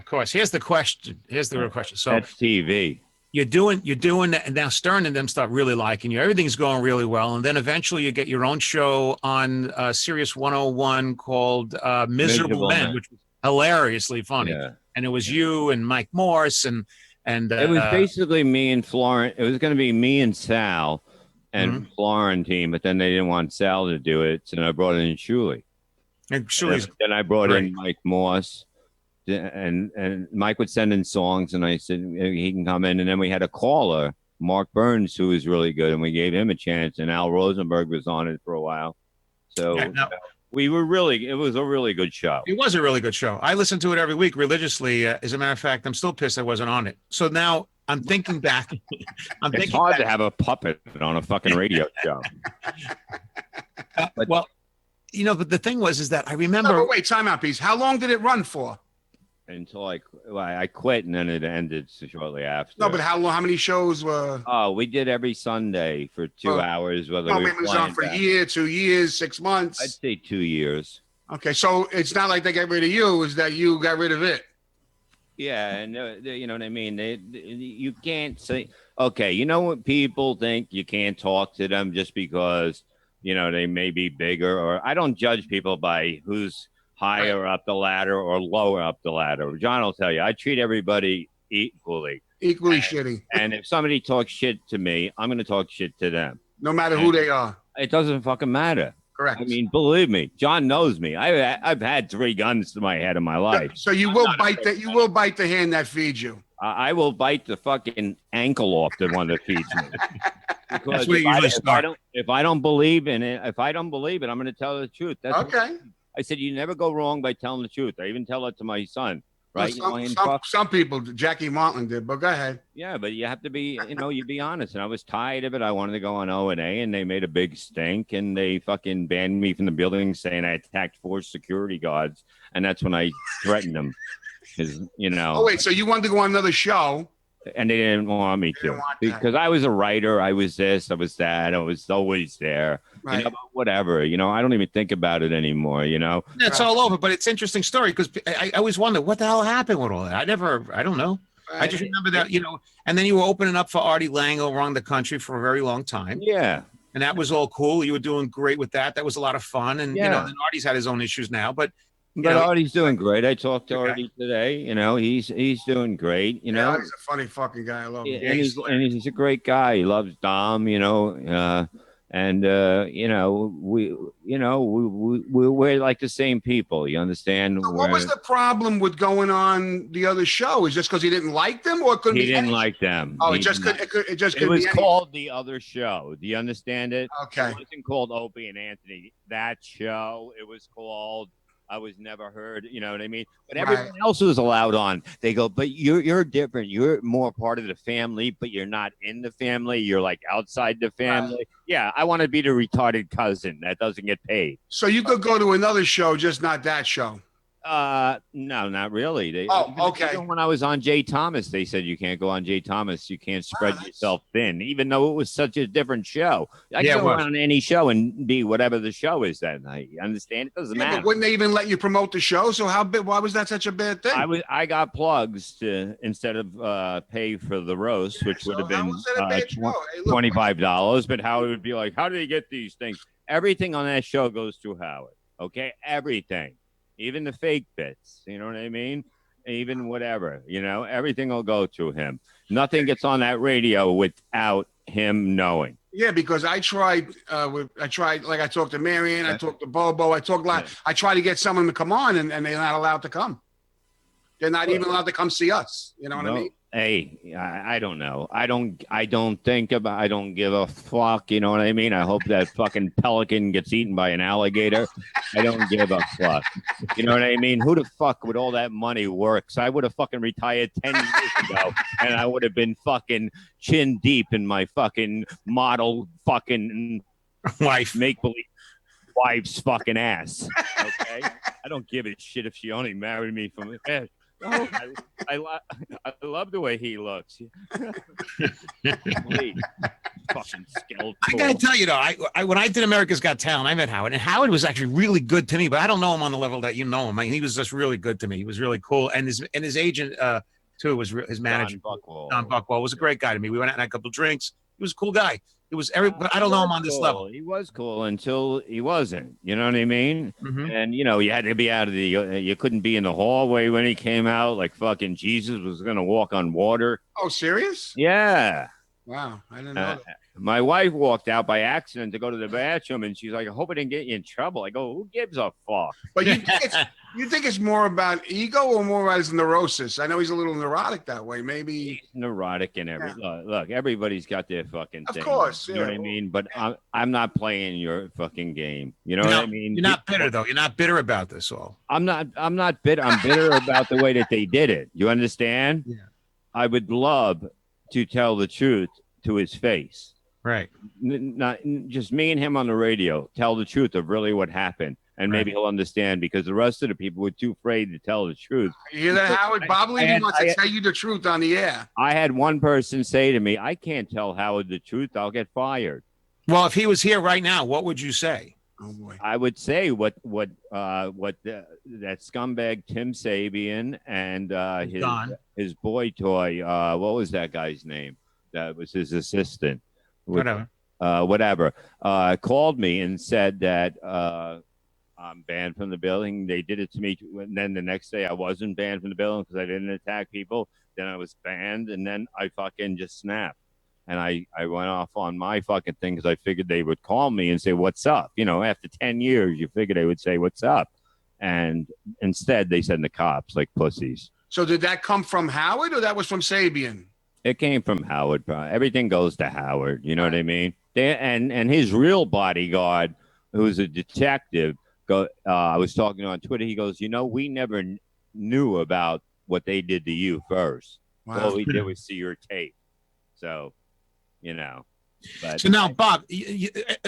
course. Here's the question. Here's the real question. So that's TV. You're doing that, and now Stern and them start really liking you. Everything's going really well, and then eventually you get your own show on Sirius 101 called Miserable Men, which was hilariously funny. Yeah. And it was you and Mike Morse and it was basically me and Florence. It was going to be me and Sal and Florentine, but then they didn't want Sal to do it, so I brought in Shuley. And Shuley's then I brought in Mike Morse. And Mike would send in songs, and I said he can come in. And then we had a caller, Mark Burns, who was really good, and we gave him a chance. And Al Rosenberg was on it for a while. So it was a really good show. It was a really good show. I listen to it every week religiously. As a matter of fact, I'm still pissed I wasn't on it. So now I'm thinking back. It's hard to have a puppet on a fucking radio show. But the thing is that I remember. No, but wait, time out, please. How long did it run for? Until I quit, and then it ended shortly after. No, but how long? How many shows were? Oh, we did every Sunday for 2 hours. Whether it was on for a year, 2 years, 6 months. I'd say 2 years. Okay, so it's not like they got rid of you; it's that you got rid of it. Yeah, and you know what I mean. You can't say, okay. What people think, you can't talk to them just because they may be bigger. Or I don't judge people by who's higher up the ladder or lower up the ladder. John will tell you, I treat everybody equally. Shitty. And if somebody talks shit to me, I'm going to talk shit to them. No matter who they are. It doesn't fucking matter. Correct. I mean, believe me, John knows me. I've had 3 guns to my head in my life. So you will bite that. You will bite the hand that feeds you. I will bite the fucking ankle off the one that feeds me. Because where you usually start. if I don't believe in it, I'm going to tell the truth. That's Okay. I said you never go wrong by telling the truth. I even tell it to my son. Right? Well, some people, Jackie Martin did, but go ahead. Yeah, but you have to be, you be honest. And I was tired of it. I wanted to go on O&A, and they made a big stink, and they fucking banned me from the building, saying I attacked 4 security guards, and that's when I threatened them, because Oh wait, so you wanted to go on another show? And they didn't want me to, because I was a writer. I was this, I was that. I was always there. Right. But whatever. I don't even think about it anymore. It's all over. But it's an interesting story because I always wonder what the hell happened with all that. I don't know. Right. I just remember that, and then you were opening up for Artie Lang around the country for a very long time. Yeah. And that was all cool. You were doing great with that. That was a lot of fun. And, and Artie's had his own issues now, but Artie's doing great. I talked to Artie today. He's doing great. He's a funny fucking guy. I love him. And he's a great guy. He loves Dom. We're like the same people. You understand? So what was the problem with going on the other show? Is just because he didn't like them, or couldn't he didn't like them? Oh, it was called The Other Show. Do you understand it? Okay. It wasn't called Opie and Anthony. That show. It was called. I was never heard, you know what I mean? But everyone else was allowed on. They go, but you're different. You're more part of the family, but you're not in the family. You're like outside the family. Right. Yeah, I want to be the retarded cousin that doesn't get paid. So you could go to another show, just not that show. No, not really. Okay. When I was on Jay Thomas, they said you can't go on Jay Thomas. You can't spread yourself thin, even though it was such a different show. I can go on any show and be whatever the show is that night. You understand? It doesn't matter. But wouldn't they even let you promote the show? So why was that such a bad thing? I got plugs to instead of pay for the roast, which would have been $25. But Howard would be like, "How do they get these things?" Everything on that show goes through Howard. Okay, everything. Even the fake bits, you know what I mean? Even whatever, everything will go to him. Nothing gets on that radio without him knowing. Yeah, because I tried, like I talked to Marion, I talked to Bobo, I tried to get someone to come on, and they're not allowed to come. They're not even allowed to come see us. You know what I mean? Hey, I don't know. I don't give a fuck. You know what I mean? I hope that fucking pelican gets eaten by an alligator. I don't give a fuck. You know what I mean? Who the fuck would all that money work? So I would have fucking retired 10 years ago, and I would have been fucking chin deep in my fucking model fucking make-believe wife's fucking ass. Okay? I don't give a shit if she only married me from Oh, I love the way he looks. Fucking skeletal. I gotta tell you though, I when I did America's Got Talent, I met Howard, and Howard was actually really good to me. But I don't know him on the level that you know him. I mean, he was just really good to me. He was really cool, and his agent too was his manager. Don Buckwell was a great guy to me. We went out and had a couple of drinks. He was a cool guy. It was but I don't know him on this level. He was cool until he wasn't. You know what I mean? Mm-hmm. And you had to be out of you couldn't be in the hallway when he came out. Like fucking Jesus was gonna walk on water. Oh, serious? Yeah. Wow, I didn't know that. My wife walked out by accident to go to the bathroom, and she's like, "I hope I didn't get you in trouble." I go, "Who gives a fuck?" But you think it's more about ego or more about his neurosis? I know he's a little neurotic that way. Maybe he's neurotic and look, everybody's got their fucking thing. Of course, you know what I mean. But I'm not playing your fucking game. You know what I mean? You're not bitter though. You're not bitter about this all. I'm not bitter. I'm bitter about the way that they did it. You understand? Yeah. I would love to tell the truth to his face. Right. Not just me and him on the radio. Tell the truth of really what happened, and maybe he'll understand, because the rest of the people were too afraid to tell the truth. You hear that, Howard? Bob Levy wants to tell you the truth on the air. I had one person say to me, "I can't tell Howard the truth. I'll get fired." Well, if he was here right now, what would you say? Oh boy. I would say what that scumbag Tim Sabian and his boy toy. What was that guy's name? That was his assistant. Whatever. Called me and said that I'm banned from the building. They did it to me, and then the next day I wasn't banned from the building because I didn't attack people. Then I was banned, and then I fucking just snapped. And I went off on my fucking thing because I figured they would call me and say, "What's up?" After 10 years, you figure they would say, "What's up?" And instead, they send the cops like pussies. So did that come from Howard, or that was from Sabian? It came from Howard. Everything goes to Howard. You know what I mean? And his real bodyguard, who's a detective, I was talking on Twitter. He goes, we never knew about what they did to you first. Wow. All we did was see your tape. So, But so now, Bob,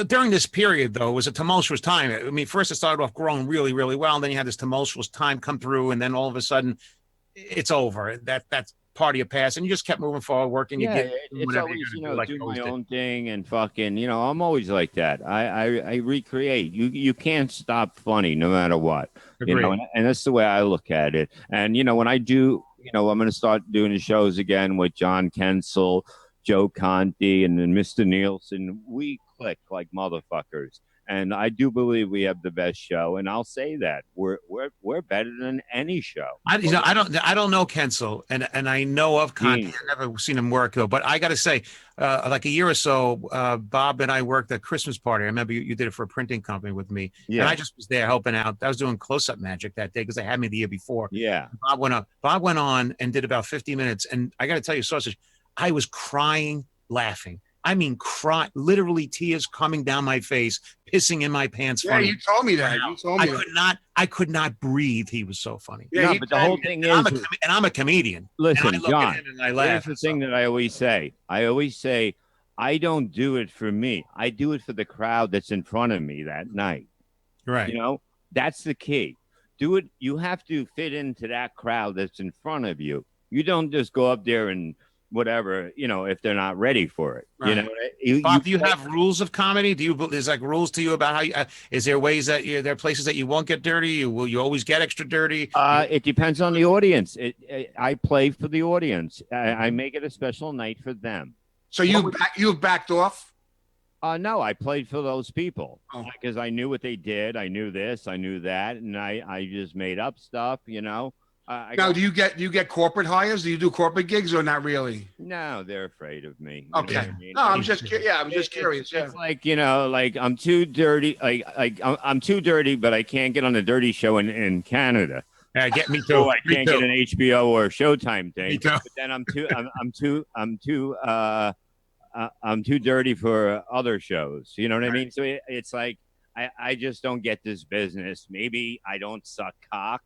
during this period, though, it was a tumultuous time. I mean, first it started off growing really, really well, and then you had this tumultuous time come through, and then all of a sudden, it's over. That's part of your past, and you just kept moving forward, working. It's always, do my own thing and fucking, I'm always like that. I recreate. You can't stop funny no matter what. Agreed. And that's the way I look at it. And when I do, I'm going to start doing the shows again with John Kensel, Joe Conti, and then Mr. Nielsen. We click like motherfuckers. And I do believe we have the best show, and I'll say that we're better than any show. I don't know Kensel, and I know of Conti. I've never seen him work though. But I got to say, like a year or so, Bob and I worked at a Christmas party. I remember you did it for a printing company with me, and I just was there helping out. I was doing close-up magic that day because they had me the year before. Yeah, Bob went on and did about 50 minutes, and I got to tell you, Sausage, I was crying, laughing. I mean, literally tears coming down my face, pissing in my pants. Yeah, you told me that. I could not breathe. He was so funny. Yeah, but the whole thing is, I'm a comedian. Listen, and I John, and I laugh. Here's the thing that I always say. I don't do it for me. I do it for the crowd that's in front of me that night. Right. That's the key. Do it. You have to fit into that crowd that's in front of you. You don't just go up there and whatever, if they're not ready for it. Right. Bob, do you have rules of comedy? There's like rules to you about how you, is there ways that there are places that you won't get dirty? Will you always get extra dirty? It depends on the audience. I play for the audience. I make it a special night for them. So you've backed off? No, I played for those people because I knew what they did. I knew this, I knew that. And I just made up stuff, Now, do you get corporate hires? Do you do corporate gigs or not really? No, they're afraid of me. Okay. I mean? No, I'm just curious. It's like, like I'm too dirty. I'm too dirty, but I can't get on a dirty show in Canada. Yeah, get me too. I can't get an HBO or Showtime thing. Me too. But then I'm too dirty for other shows. You know what I mean? So it's like I just don't get this business. Maybe I don't suck cock.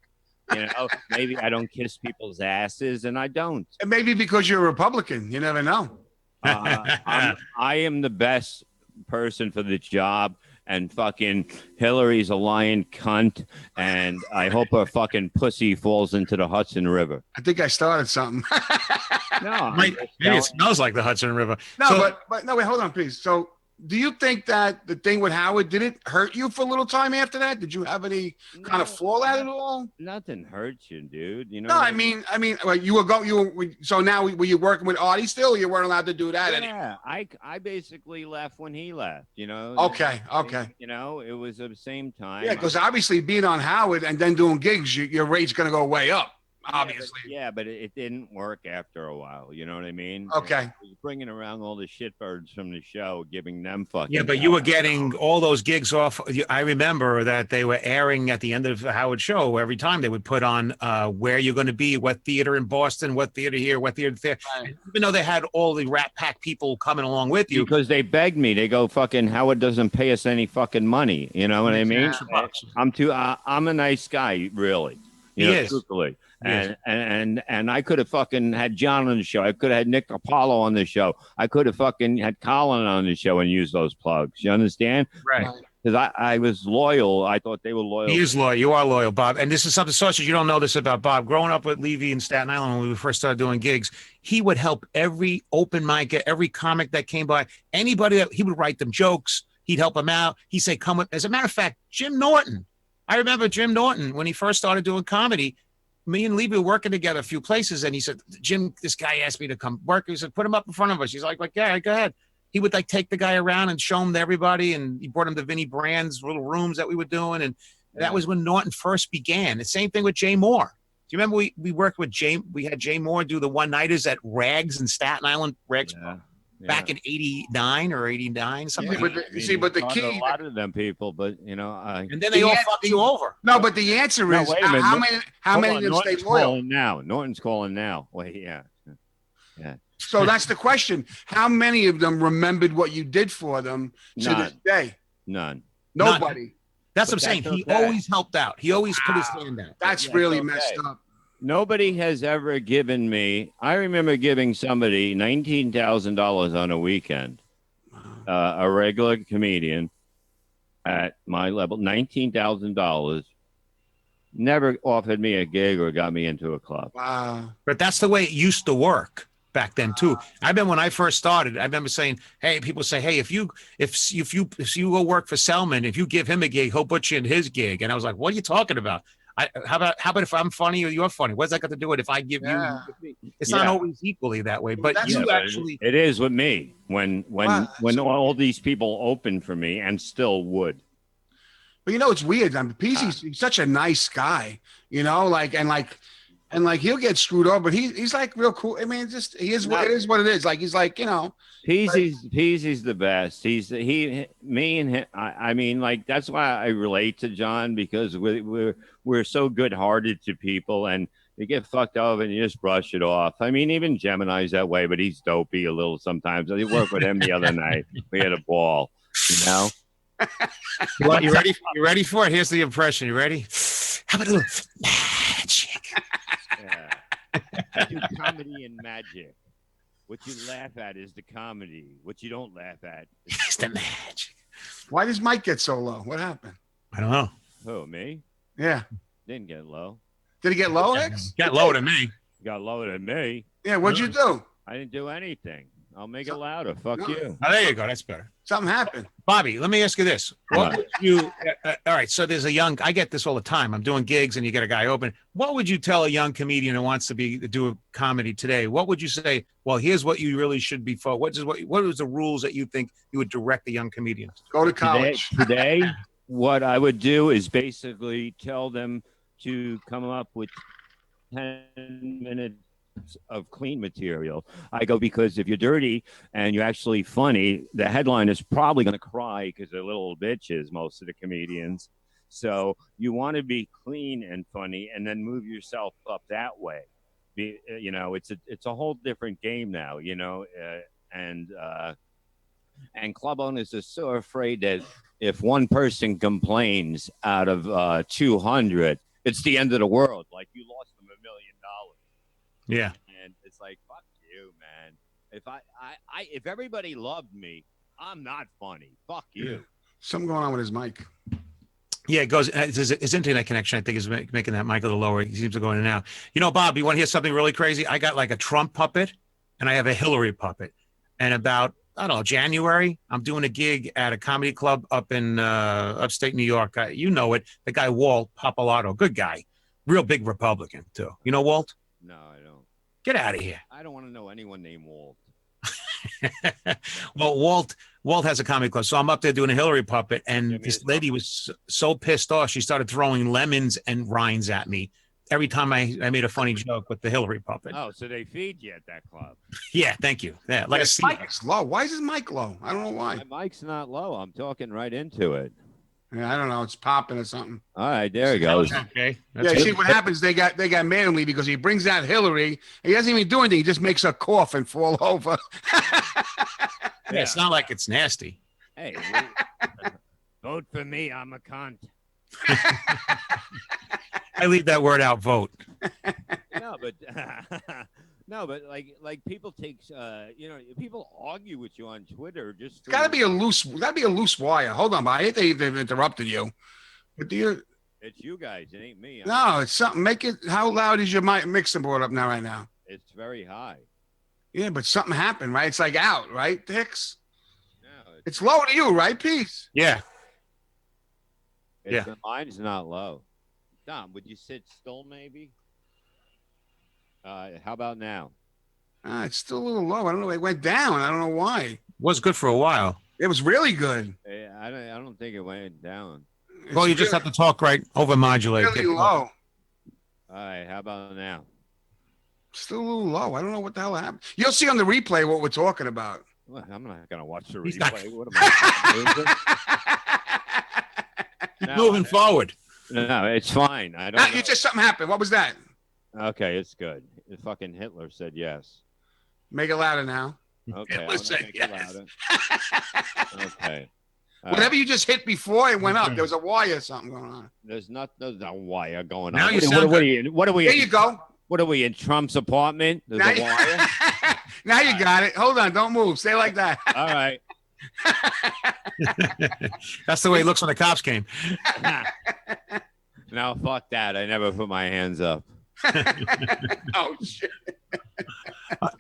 Maybe I don't kiss people's asses, and I don't. And maybe because you're a Republican, you never know. I am the best person for the job, and fucking Hillary's a lying cunt, and I hope her fucking pussy falls into the Hudson River. I think I started something. No, maybe it smells like the Hudson River. No, but no, wait, hold on, please. So, do you think that the thing with Howard, did it hurt you for a little time after that? Did you have any kind of fallout at all? Nothing hurts you, dude. No, I mean, like so now were you working with Artie still? Or you weren't allowed to do that anymore? I basically left when he left. Okay. It was at the same time. Yeah, because obviously being on Howard and then doing gigs, your rate's gonna go way up. Obviously. But it didn't work after a while. You know what I mean? Okay. It was bringing around all the shitbirds from the show, giving them fucking. Yeah, but you were getting all those gigs off. I remember that they were airing at the end of Howard show every time. They would put on where you're going to be, what theater in Boston, what theater here, what theater there. Right. Even though they had all the Rat Pack people coming along with you. Because they begged me. They go, fucking Howard doesn't pay us any fucking money. You know what I mean? I'm a nice guy, really. He is. Truthfully. And I could have fucking had John on the show. I could have had Nick Apollo on the show. I could have fucking had Colin on the show and used those plugs. You understand? Right. Because I was loyal. I thought they were loyal. He is loyal. You are loyal, Bob. And this is something, Sausage, you don't know this about Bob. Growing up with Levy in Staten Island when we first started doing gigs, he would help every open mic, every comic that came by, anybody that he would write them jokes. He'd help them out. He'd say, come with. As a matter of fact, Jim Norton. I remember Jim Norton when he first started doing comedy. Me and Levy were working together a few places, and he said, Jim, this guy asked me to come work. He said, put him up in front of us. He's like, yeah, go ahead. He would take the guy around and show him to everybody, and he brought him to Vinnie Brand's little rooms that we were doing, and that was when Norton first began. The same thing with Jay Moore. Do you remember we worked with Jay? We had Jay Moore do the one-nighters at Rags in Staten Island, Rags back in 89 or 89, something like that. But the key, a lot of them people, but and then they all fuck you over. No, but the answer is how many did stay loyal? Norton's calling now. Wait, yeah. Yeah. So that's the question. How many of them remembered what you did for them to this day? None. Nobody. That's what I'm saying. He always helped out. He always put his hand out. That's really messed up. Nobody has ever given me. I remember giving somebody $19,000 on a weekend, a regular comedian at my level, $19,000. Never offered me a gig or got me into a club. Wow. But that's the way it used to work back then too. I remember when I first started, I remember saying, hey, people say, hey, if you go work for Selman, if you give him a gig, he'll put you in his gig. And I was like, what are you talking about? How about if I'm funny or you're funny? What's that got to do with if I give you? It's not always equally that way. But it is with me when all these people open for me and still would. But it's weird. I mean, he's such a nice guy, and he'll get screwed over, but he's like real cool. I mean, it is what it is. Like he's like, Peasy's the best. Me and him. I mean, like that's why I relate to John, because we're so good-hearted to people, and you get fucked over and you just brush it off. I mean, even Gemini's that way, but he's dopey a little sometimes. I worked with him the other night. We had a ball, Well, you ready? You ready for it? Here's the impression. You ready? How about a little magic? Yeah. I do comedy and magic. What you laugh at is the comedy. What you don't laugh at is the magic. Why does Mike get so low? What happened? I don't know. Who, me? Yeah. Didn't get low. Did he get low, Hix? Got lower than me. Got lower than me. Yeah, what'd you do? I didn't do anything. I'll make it louder. Fuck you. Oh, there you go. That's better. Something happened. Bobby, let me ask you this. What would you, all right, so there's I get this all the time. I'm doing gigs and you get a guy open. What would you tell a young comedian who wants to do a comedy today? What would you say? Well, here's what you really should be for. What is the rules that you think you would direct the young comedian? Go to college. Today, what I would do is basically tell them to come up with 10 minutes of clean material. I go, because if you're dirty and you're actually funny, the headline is probably going to cry because they're little bitches, most of the comedians. So you want to be clean and funny and then move yourself up that way. It's a whole different game now, and club owners are so afraid that if one person complains out of 200, it's the end of the world. Like, you lost them $1 million. Yeah. And it's like, fuck you, man. If everybody loved me, I'm not funny. Fuck you. Yeah. Something going on with his mic. Yeah, it goes. His internet connection, I think, is making that mic a little lower. He seems to go in and out. Bob, you want to hear something really crazy? I got like a Trump puppet and I have a Hillary puppet. And about, I don't know, January, I'm doing a gig at a comedy club up in upstate New York. You know it. The guy, Walt Papalato, good guy. Real big Republican, too. You know Walt? No, I don't. Get out of here. I don't want to know anyone named Walt. Well, Walt has a comedy club, so I'm up there doing a Hillary puppet, and this lady was so pissed off, she started throwing lemons and rinds at me every time I made a funny joke with the Hillary puppet. Oh, so they feed you at that club? Yeah, thank you. Yeah, like his mic's low. Why is his mic low? I don't know why. My mic's not low. I'm talking right into it. Yeah, I don't know. It's popping or something. All right, there it goes. Okay. See what happens. They got mad at me because he brings out Hillary. He doesn't even do anything. He just makes her cough and fall over. Yeah, it's not like it's nasty. Hey, vote for me. I'm a cunt. I leave that word out. Vote. No, but like people take people argue with you on Twitter. Just gotta be a loose wire. Hold on, I hate they've interrupted you. But it's you guys. It ain't me. No, it's something. Make it. How loud is your mixing board up now? Right now? It's very high. Yeah, but something happened, right? It's like out, right, Hix? No, it's low to you, right, Peace? Yeah. Mine's not low. Dom, would you sit still, maybe? How about now? It's still a little low. I don't know. It went down. I don't know why. It was good for a while. It was really good. I don't think it went down. Well, you just have to talk right over modulate. Really low. All right. How about now? Still a little low. I don't know what the hell happened. You'll see on the replay what we're talking about. Well, I'm not going to watch the replay. What am I moving forward. No, it's fine. I don't. You just something happened. What was that? Okay, it's good. Fucking Hitler said yes. Make it louder now. Okay. Listen, I'll make it louder. Okay. Whatever you just hit before it went up. There was a wire or something going on. There's no wire going Now on. you sound What are we? There you go. What are we in Trump's apartment? There's Now a wire. Now you got it. Hold on. Don't move. Stay like that. All right. That's the way it looks when the cops came. No, fuck that. I never put my hands up. Oh shit.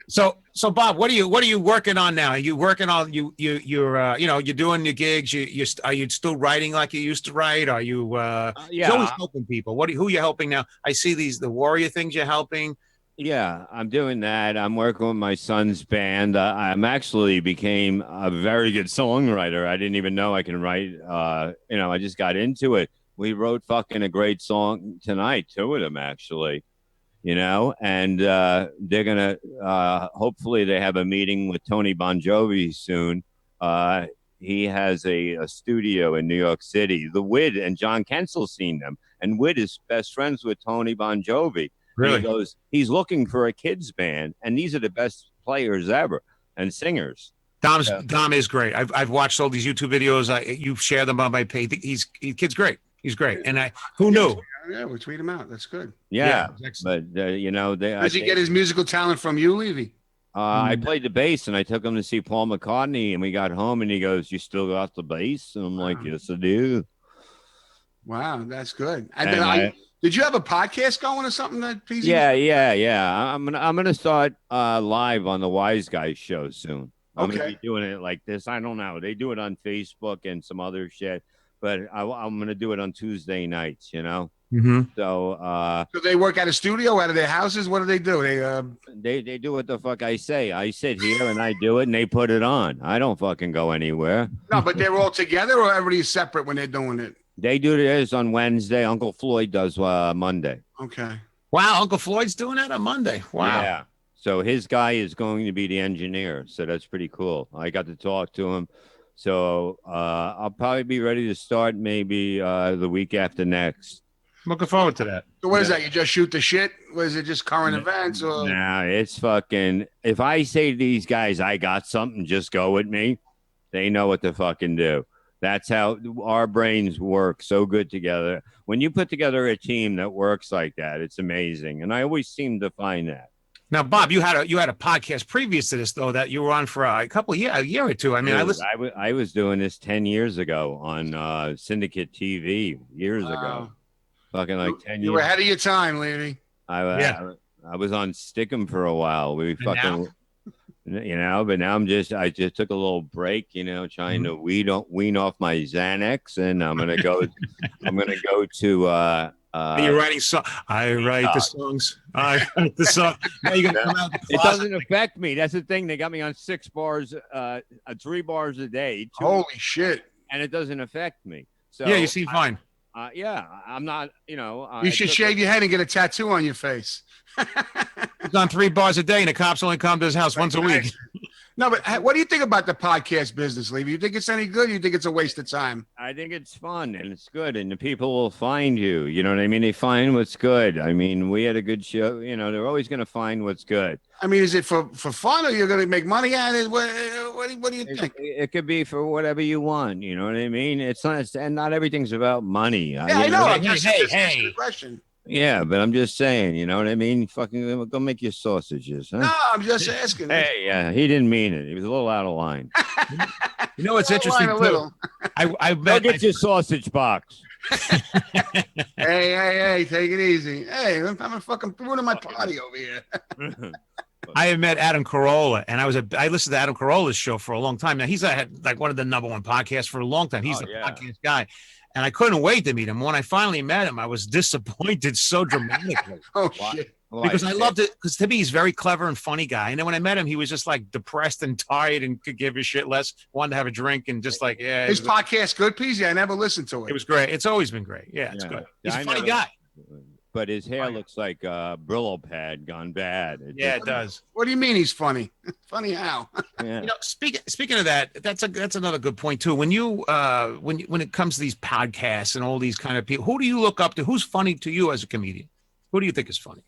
So Bob, what are you working on now? Are you working on you're doing your gigs? Are you still writing like you used to write? Are you Yeah. You're always helping people. Who are you helping now? I see the Warrior things you're helping. Yeah, I'm doing that. I'm working with my son's band. I'm actually became a very good songwriter. I didn't even know I can write. I just got into it. We wrote fucking a great song tonight, 2 of them actually. And they're gonna hopefully they have a meeting with Tony Bon Jovi soon. He has a studio in New York City. The Wid and John Kensel's seen them, and Wid is best friends with Tony Bon Jovi. Really? He goes, he's looking for a kids band, and these are the best players ever and singers. Dom is great. I've watched all these YouTube videos. You share them on my page. Kid's great. He's great. And who knew? Yeah, we tweet him out. That's good. Yeah, excellent. but Does he get his musical talent from you, Levy? I played the bass, and I took him to see Paul McCartney, and we got home, and he goes, "You still got the bass?" And I'm like, "Yes, I do." Wow, that's good. And then did you have a podcast going or something that PZ? Yeah. I'm gonna start live on the Wise Guys show soon. I'm gonna be doing it like this. I don't know. They do it on Facebook and some other shit, but I'm gonna do it on Tuesday nights. Mm-hmm. So they work at a studio, out of their houses. What do they do? They do what the fuck I say. I sit here and I do it, and they put it on. I don't fucking go anywhere. No, but they're all together, or everybody's separate when they're doing it. They do this on Wednesday. Uncle Floyd does Monday. Okay. Wow, Uncle Floyd's doing that on Monday. Wow. Yeah. So his guy is going to be the engineer. So that's pretty cool. I got to talk to him. So I'll probably be ready to start maybe the week after next. Looking forward to that. So what is that? You just shoot the shit? Or is it just current events? Or Nah, it's fucking. If I say to these guys, I got something, just go with me. They know what to fucking do. That's how our brains work so good together. When you put together a team that works like that, it's amazing. And I always seem to find that. Now, Bob, you had a podcast previous to this, though, that you were on for a year or two. I mean, Dude, I was doing this 10 years ago on Syndicate TV years ago. Fucking like 10 years. You were ahead of your time, Levy. I was on Stickum for a while. But now I just took a little break, trying to wean off my Xanax, and I'm gonna go. I'm gonna go to. You're writing songs. I write the songs. I write the song. Now you're gonna come out. It doesn't affect me. That's the thing. They got me on 6 bars, 3 bars a day. Holy shit! And it doesn't affect me. So yeah, you seem fine. I'm not. You should shave your head and get a tattoo on your face. He's on 3 bars a day, and the cops only come to his house once a week. No, but what do you think about the podcast business, Levy? You think it's any good? Or you think it's a waste of time? I think it's fun and it's good, and the people will find you. You know what I mean? They find what's good. I mean, we had a good show. They're always going to find what's good. I mean, is it for fun, or you're going to make money at it? What do you think? It could be for whatever you want. You know what I mean? It's not, and not everything's about money. Yeah, I know. Hey. Question. Yeah, but I'm just saying, you know what I mean? Fucking go make your sausages, huh? No, I'm just asking. Hey, yeah, he didn't mean it. He was a little out of line. You know what's interesting? I go get your sausage box. Hey, take it easy. Hey, I'm fucking ruining my party over here. I have met Adam Carolla, and I listened to Adam Carolla's show for a long time. Now he's had like one of the #1 podcasts for a long time. He's the podcast guy. And I couldn't wait to meet him. When I finally met him, I was disappointed so dramatically. Oh, shit. Because I loved it. Because to me, he's a very clever and funny guy. And then when I met him, he was just like depressed and tired and could give a shit less, wanted to have a drink and just like, yeah. His podcast good, Peasy? I never listened to it. It was great. It's always been great. Yeah, it's good. He's a funny guy. But his hair looks like a Brillo pad gone bad. It does. What do you mean he's funny? Funny how? Yeah. Speaking of that, that's another good point too. When you when it comes to these podcasts and all these kind of people, who do you look up to? Who's funny to you as a comedian? Who do you think is funny?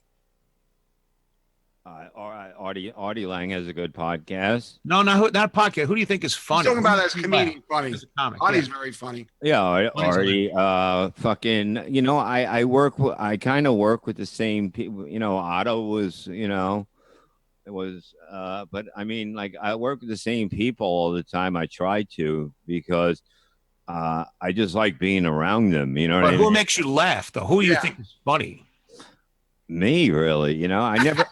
Artie Lang has a good podcast. No, not podcast. Who do you think is funny? He's talking about as comedian funny. As a comic. Artie's Yeah. very funny. Yeah, Artie. Fucking. You know, I kind of work with the same people. You know, Otto was. You know, it was. But I mean, like, I work with the same people all the time. I try to because. I just like being around them. You know what I mean? Who makes you laugh though? Who do you think is funny? Me, really? You know, I never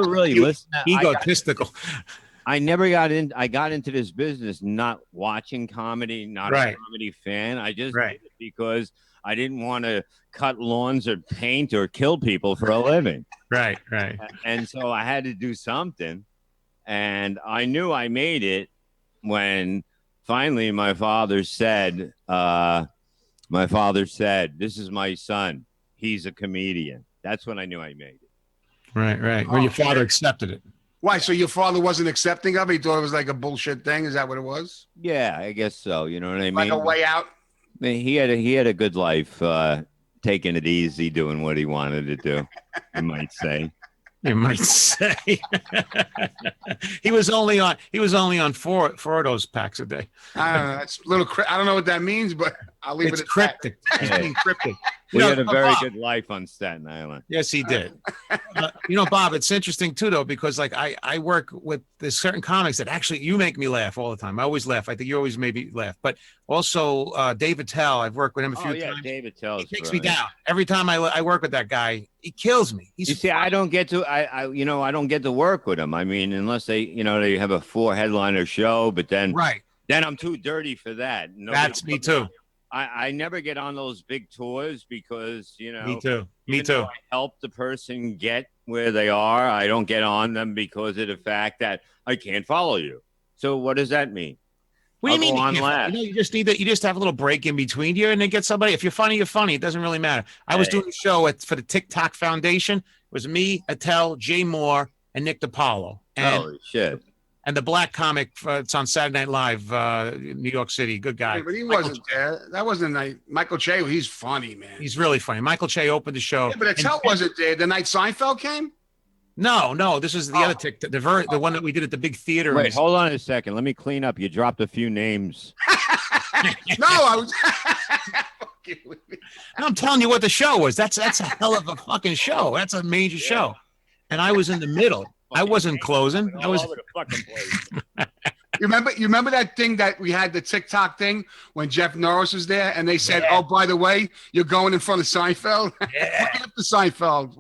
really listened. Egotistical. I got into this business not watching comedy, not a comedy fan. I just did it because I didn't want to cut lawns or paint or kill people for a living. Right. And so I had to do something. And I knew I made it when finally my father said, "This is my son. He's a comedian." That's when I knew I made it. Right. Well, your father accepted it. Why? So your father wasn't accepting of it? He thought it was like a bullshit thing? Is that what it was? Yeah, I guess so. You know what I mean? Like a way out? I mean, he had a good life, taking it easy, doing what he wanted to do, you might say. You might say. he was only on four of those packs a day. I don't know. That's a little. I don't know what that means, but I'll leave it at cryptic. He's being cryptic. We had a very good life on Staten Island. Yes, he did. Bob, it's interesting too, though, because like I work with there's certain comics that actually you make me laugh all the time. I always laugh. I think you always made me laugh. But also David Tell, I've worked with him a few times. David Tell. He takes me down every time I work with that guy. He kills me. You see, I don't get to I don't get to work with him. I mean, unless they have a 4 headliner show, but then I'm too dirty for that. That's me too. I never get on those big tours because, Me too. I help the person get where they are. I don't get on them because of the fact that I can't follow you. So what does that mean? What do you mean? You just need that. You just have a little break in between here and then get somebody. If you're funny, you're funny. It doesn't really matter. I was doing a show for the TikTok Foundation. It was me, Attell, Jay Moore, and Nick DiPaolo. Holy shit. And the black comic, it's on Saturday Night Live, New York City. Good guy. Yeah, but he wasn't there. That wasn't night. Michael Che, he's funny, man. He's really funny. Michael Che opened the show. Yeah, but Attell wasn't there the night Seinfeld came? No. This is the other TikTok, the one that we did at the big theater. Wait, hold on a second. Let me clean up. You dropped a few names. No, I was. I'm telling you what the show was. That's a hell of a fucking show. That's a major show. And I was in the middle. I wasn't closing. I was. All over the fucking place. You remember that thing that we had, the TikTok thing when Jeff Norris was there and they said, "Oh, by the way, you're going in front of Seinfeld." Yeah. After Seinfeld.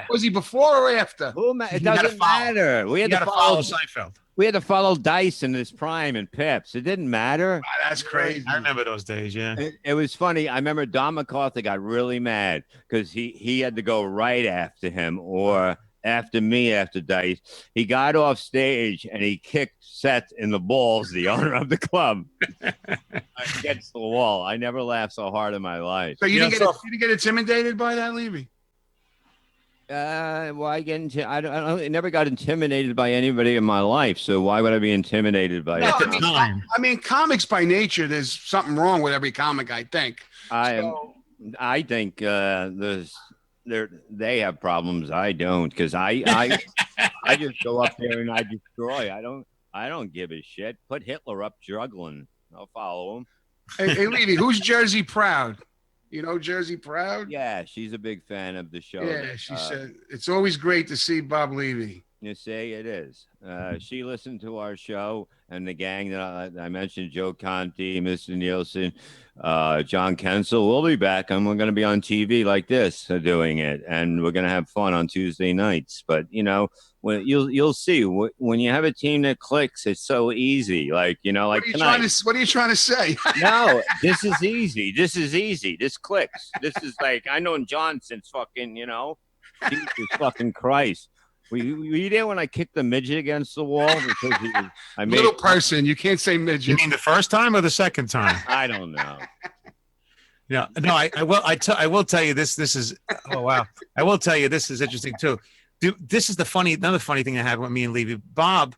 Was he before or after? It doesn't matter. We had to follow Seinfeld. We had to follow Dice in his prime and Pips. It didn't matter. Wow, that's crazy. I remember those days. Yeah. It was funny. I remember Don MacArthur got really mad because he had to go right after him or after me after Dice. He got off stage and he kicked Seth in the balls, the owner of the club, against the wall. I never laughed so hard in my life. So you didn't get intimidated by that, Levy? Well, I never got intimidated by anybody in my life. So why would I be intimidated by it? I mean, comics by nature, there's something wrong with every comic, I think. I think they have problems. I don't, because I just go up there and I destroy. I don't give a shit. Put Hitler up juggling. I'll follow him. Hey, Levy, who's Jersey Proud? You know Jersey Proud? Yeah, she's a big fan of the show. Yeah, she said it's always great to see Bob Levy. You say it is. She listened to our show, and the gang that I mentioned, Joe Conti, Mr. Nielsen, John Kensel, we'll be back, and we're going to be on TV like this doing it, and we're going to have fun on Tuesday nights. But, when you'll see, when you have a team that clicks, it's so easy. Like, like tonight. What are you trying to say? No, this is easy. This clicks. This is like, I know John since fucking, Jesus fucking Christ. Were you there when I kicked the midget against the wall? Because little person, you can't say midget. You mean the first time or the second time? I don't know. No. I will tell you this. This is I will tell you this is interesting too. This is another funny thing that happened with me and Levy. Bob,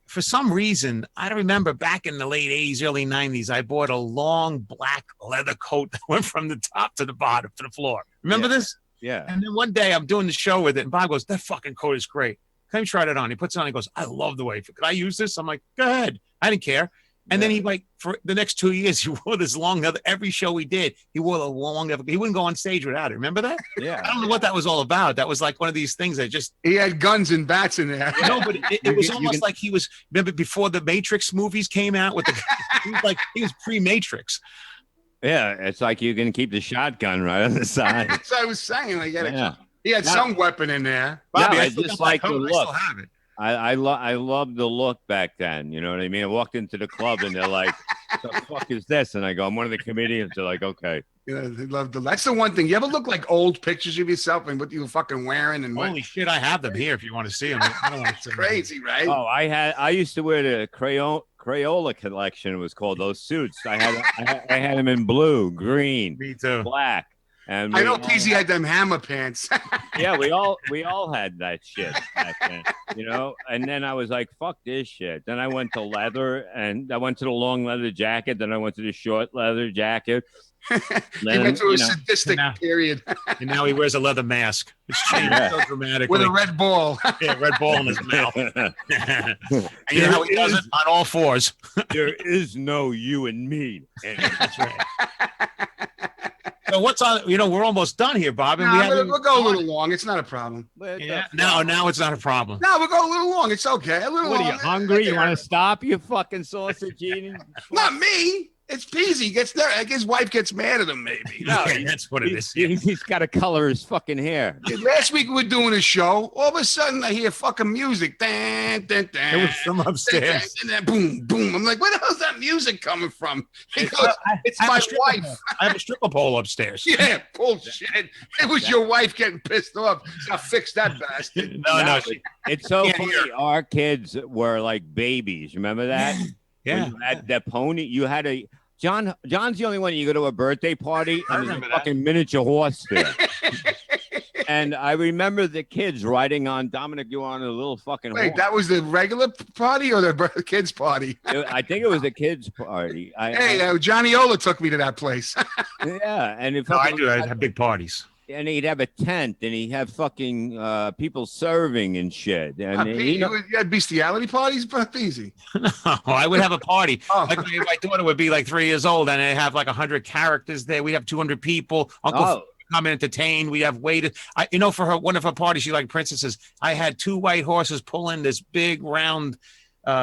for some reason, I don't remember back in the late 80s, early 90s, I bought a long black leather coat that went from the top to the bottom to the floor. Remember this? Yeah. And then one day I'm doing the show with it, and Bob goes, "That fucking coat is great." Come try it on. He puts it on. He goes, I love the way. Could I use this? I'm like, go ahead. I didn't care. And then he like for the next 2 years, he wore this long leather. Every show he did, he wore the long leather. He wouldn't go on stage without it. Remember that? Yeah. I don't know what that was all about. That was like one of these things that just. He had guns and bats in there. No, but it was almost like he was. Remember before the Matrix movies came out with the. he was pre-Matrix. Yeah, it's like you can keep the shotgun right on the side. That's what I was saying. Like, he had some weapon in there. Bobby, I just like the look. I still have it. I love the look back then. You know what I mean? I walked into the club and they're like, "The fuck is this?" And I go, "I'm one of the comedians." They're like, "Okay." Yeah, they love that's the one thing. You ever look like old pictures of yourself and what you were fucking wearing and Holy shit, I have them here if you want to see them. I don't want to crazy, right? Oh, I used to wear the Crayola collection. It was called those suits. I had them in blue, green, Me too. black. And I know PZ had them hammer pants. yeah, we all had that shit back then, you know. And then I was like, "Fuck this shit." Then I went to leather, and I went to the long leather jacket. Then I went to the short leather jacket. He went through a sadistic period. And now he wears a leather mask. It's changed so dramatically. With a red ball. Yeah, red ball in his mouth. And you know how he does it? On all fours. There is no you and me. That's right. So what's on? You know, we're almost done here, Bob. And we'll go a little long. It's not a problem. Yeah, now it's not a problem. No, we'll go a little long. It's okay. A little What long. are you hungry? You want to stop? You fucking sausage eating? Not me. It's Peasy. Gets there. Like his wife gets mad at him. Maybe. No, that's what it is. He's got to color his fucking hair. Last week we were doing a show. All of a sudden I hear fucking music. Dan, dan, dan. It was from upstairs. And then boom, boom. I'm like, where the hell's that music coming from? He goes, it's my wife. I have a stripper pole upstairs. Yeah, bullshit. It was your wife getting pissed off. I fixed that bastard. No. It's so funny. Our kids were like babies. Remember that? Yeah. When you had the pony. You had a John's the only one. You go to a birthday party and there's a fucking miniature horse there. And I remember the kids riding on Dominic. You were on a little fucking horse. Wait, that was the regular party or the kids party? I think it was a kids party. Johnny Ola took me to that place. Yeah, and if I do. I have big parties. And he'd have a tent, and he'd have fucking people serving and shit. And you had bestiality parties, but easy. No, I would have a party. Like my daughter would be like 3 years old, and I'd have like 100 characters there. We'd have 200 people. Uncle come and entertain. We'd have waiters. For one of her parties, she liked princesses. I had 2 white horses pull in this big round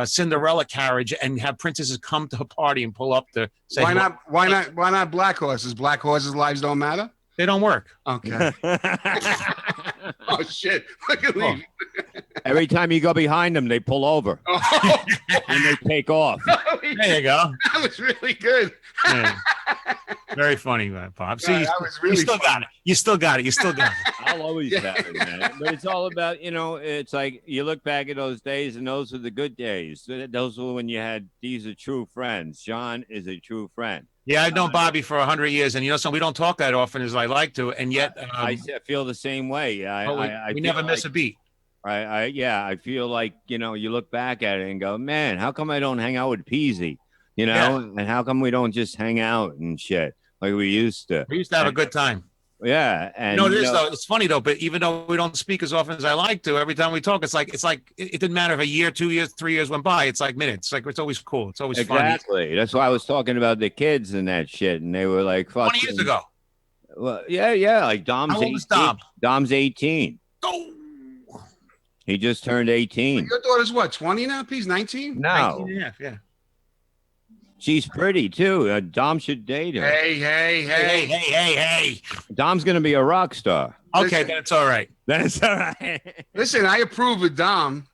Cinderella carriage and have princesses come to her party and pull up to say, why not black horses? Black horses' lives don't matter. They don't work. Okay. Oh shit! Look at me. Every time you go behind them, they pull over and they take off. There you go. That was really good. Yeah. Very funny, Bob. See, that was really you still got it. You still got it. I'll always have it, man. But it's all about, it's like you look back at those days, and those are the good days. Those were when you had, these are true friends. John is a true friend. Yeah, I've known Bobby for 100 years, and so we don't talk that often as I like to, and yet I feel the same way. We never miss a beat. I feel like you look back at it and go, man, how come I don't hang out with Peasy? And how come we don't just hang out and shit like we used to? We used to have a good time. Yeah, and though it's funny though. But even though we don't speak as often as I like to, every time we talk, it's like it didn't matter if a year, 2 years, 3 years went by. It's like minutes. Like it's always cool. It's always fun. Exactly. That's why I was talking about the kids and that shit, and they were like, "Fuck." 20 years ago. Well, yeah. Like Dom's 18. Dom's 18. Oh. He just turned 18. Your daughter's what? 20 now? He's 19. No. 19 yeah. She's pretty too. Dom should date her. Hey. Dom's gonna be a rock star. Okay, then it's all right. Listen, I approve of Dom.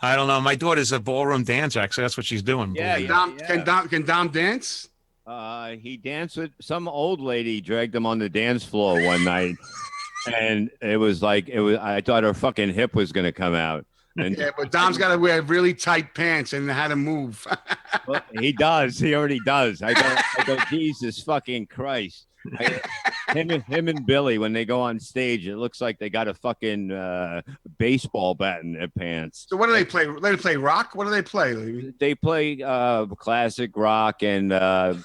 I don't know. My daughter's a ballroom dancer. Actually, that's what she's doing. Can Dom dance? He danced with some old lady. Dragged him on the dance floor one night, and it was. I thought her fucking hip was gonna come out. And but Dom's got to wear really tight pants and how to move. Well, he does. He already does. I go, Jesus fucking Christ. Him and Billy, when they go on stage, it looks like they got a fucking baseball bat in their pants. So what do they play? They play rock? What do they play? They play classic rock and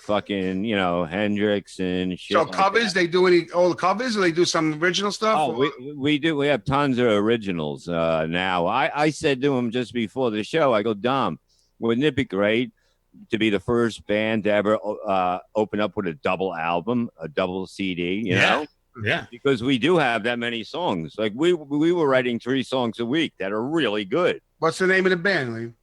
fucking, Hendrix and shit. So like covers? that. They do all the covers, or they do some original stuff? Oh, we do. We have tons of originals now. I said to him just before the show, I go, Dom, wouldn't it be great to be the first band to ever open up with a double album, a double CD, you know? Yeah. Because we do have that many songs. Like we were writing 3 songs a week that are really good. What's the name of the band, Lee?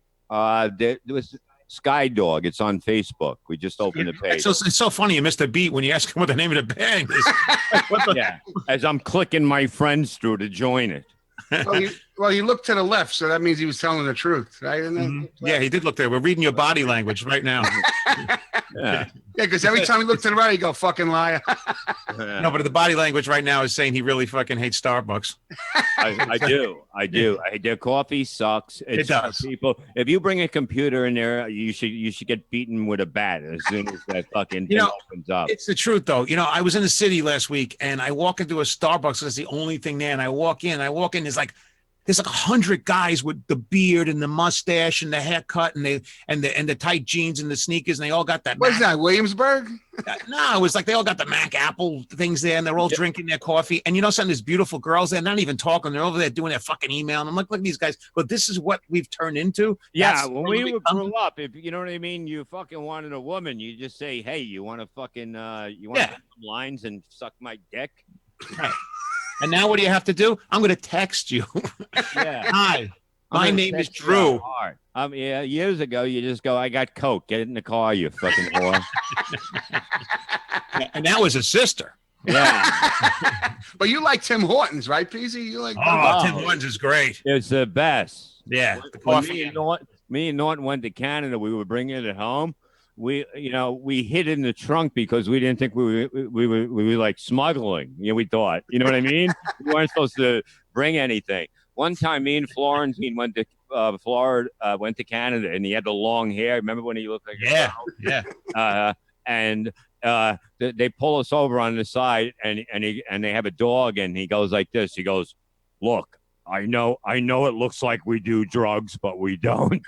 There was Sky Dog. It's on Facebook. We just opened the page. It's so funny you missed a beat when you ask him what the name of the band is. Yeah, as I'm clicking my friends through to join it. Well, he looked to the left, so that means he was telling the truth, right? Yeah, he did look there. We're reading your body language right now. Yeah. Yeah, because every time he looked to the right, he go, fucking liar. No, but the body language right now is saying he really fucking hates Starbucks. I do. Their coffee sucks. It does. People, if you bring a computer in there, you should get beaten with a bat as soon as that fucking thing opens up. It's the truth, though. I was in the city last week, and I walk into a Starbucks. That's the only thing there. And I walk in. There's like 100 guys with the beard and the mustache and the haircut and the tight jeans and the sneakers, and they all got that. What's that, Williamsburg? No, it was like they all got the Mac Apple things there, and they're all drinking their coffee. And something, there's beautiful girls. They're not even talking. They're over there doing their fucking email. And I'm like, look at these guys. But this is what we've turned into. Yeah, when we grew up, if you know what I mean, you fucking wanted a woman, you just say, hey, you want to fucking some lines and suck my dick? Right. And now what do you have to do? I'm going to text you. Yeah. Hi, my name is Drew. Years ago, you just go, I got Coke. Get in the car, you fucking whore. And that was a sister. Yeah. But you like Tim Hortons, right, Peasy? You like Tim Hortons is great. It's the best. Yeah. The When coffee. me and Norton went to Canada, we were bringing it home. We hid in the trunk because we didn't think we were like smuggling. We thought, you know what I mean? We weren't supposed to bring anything. One time, me and Florentine went to Florida, went to Canada, and he had the long hair. Remember when he looked like and they pull us over on the side, and they have a dog, and he goes like this. He goes, "Look, I know it looks like we do drugs, but we don't."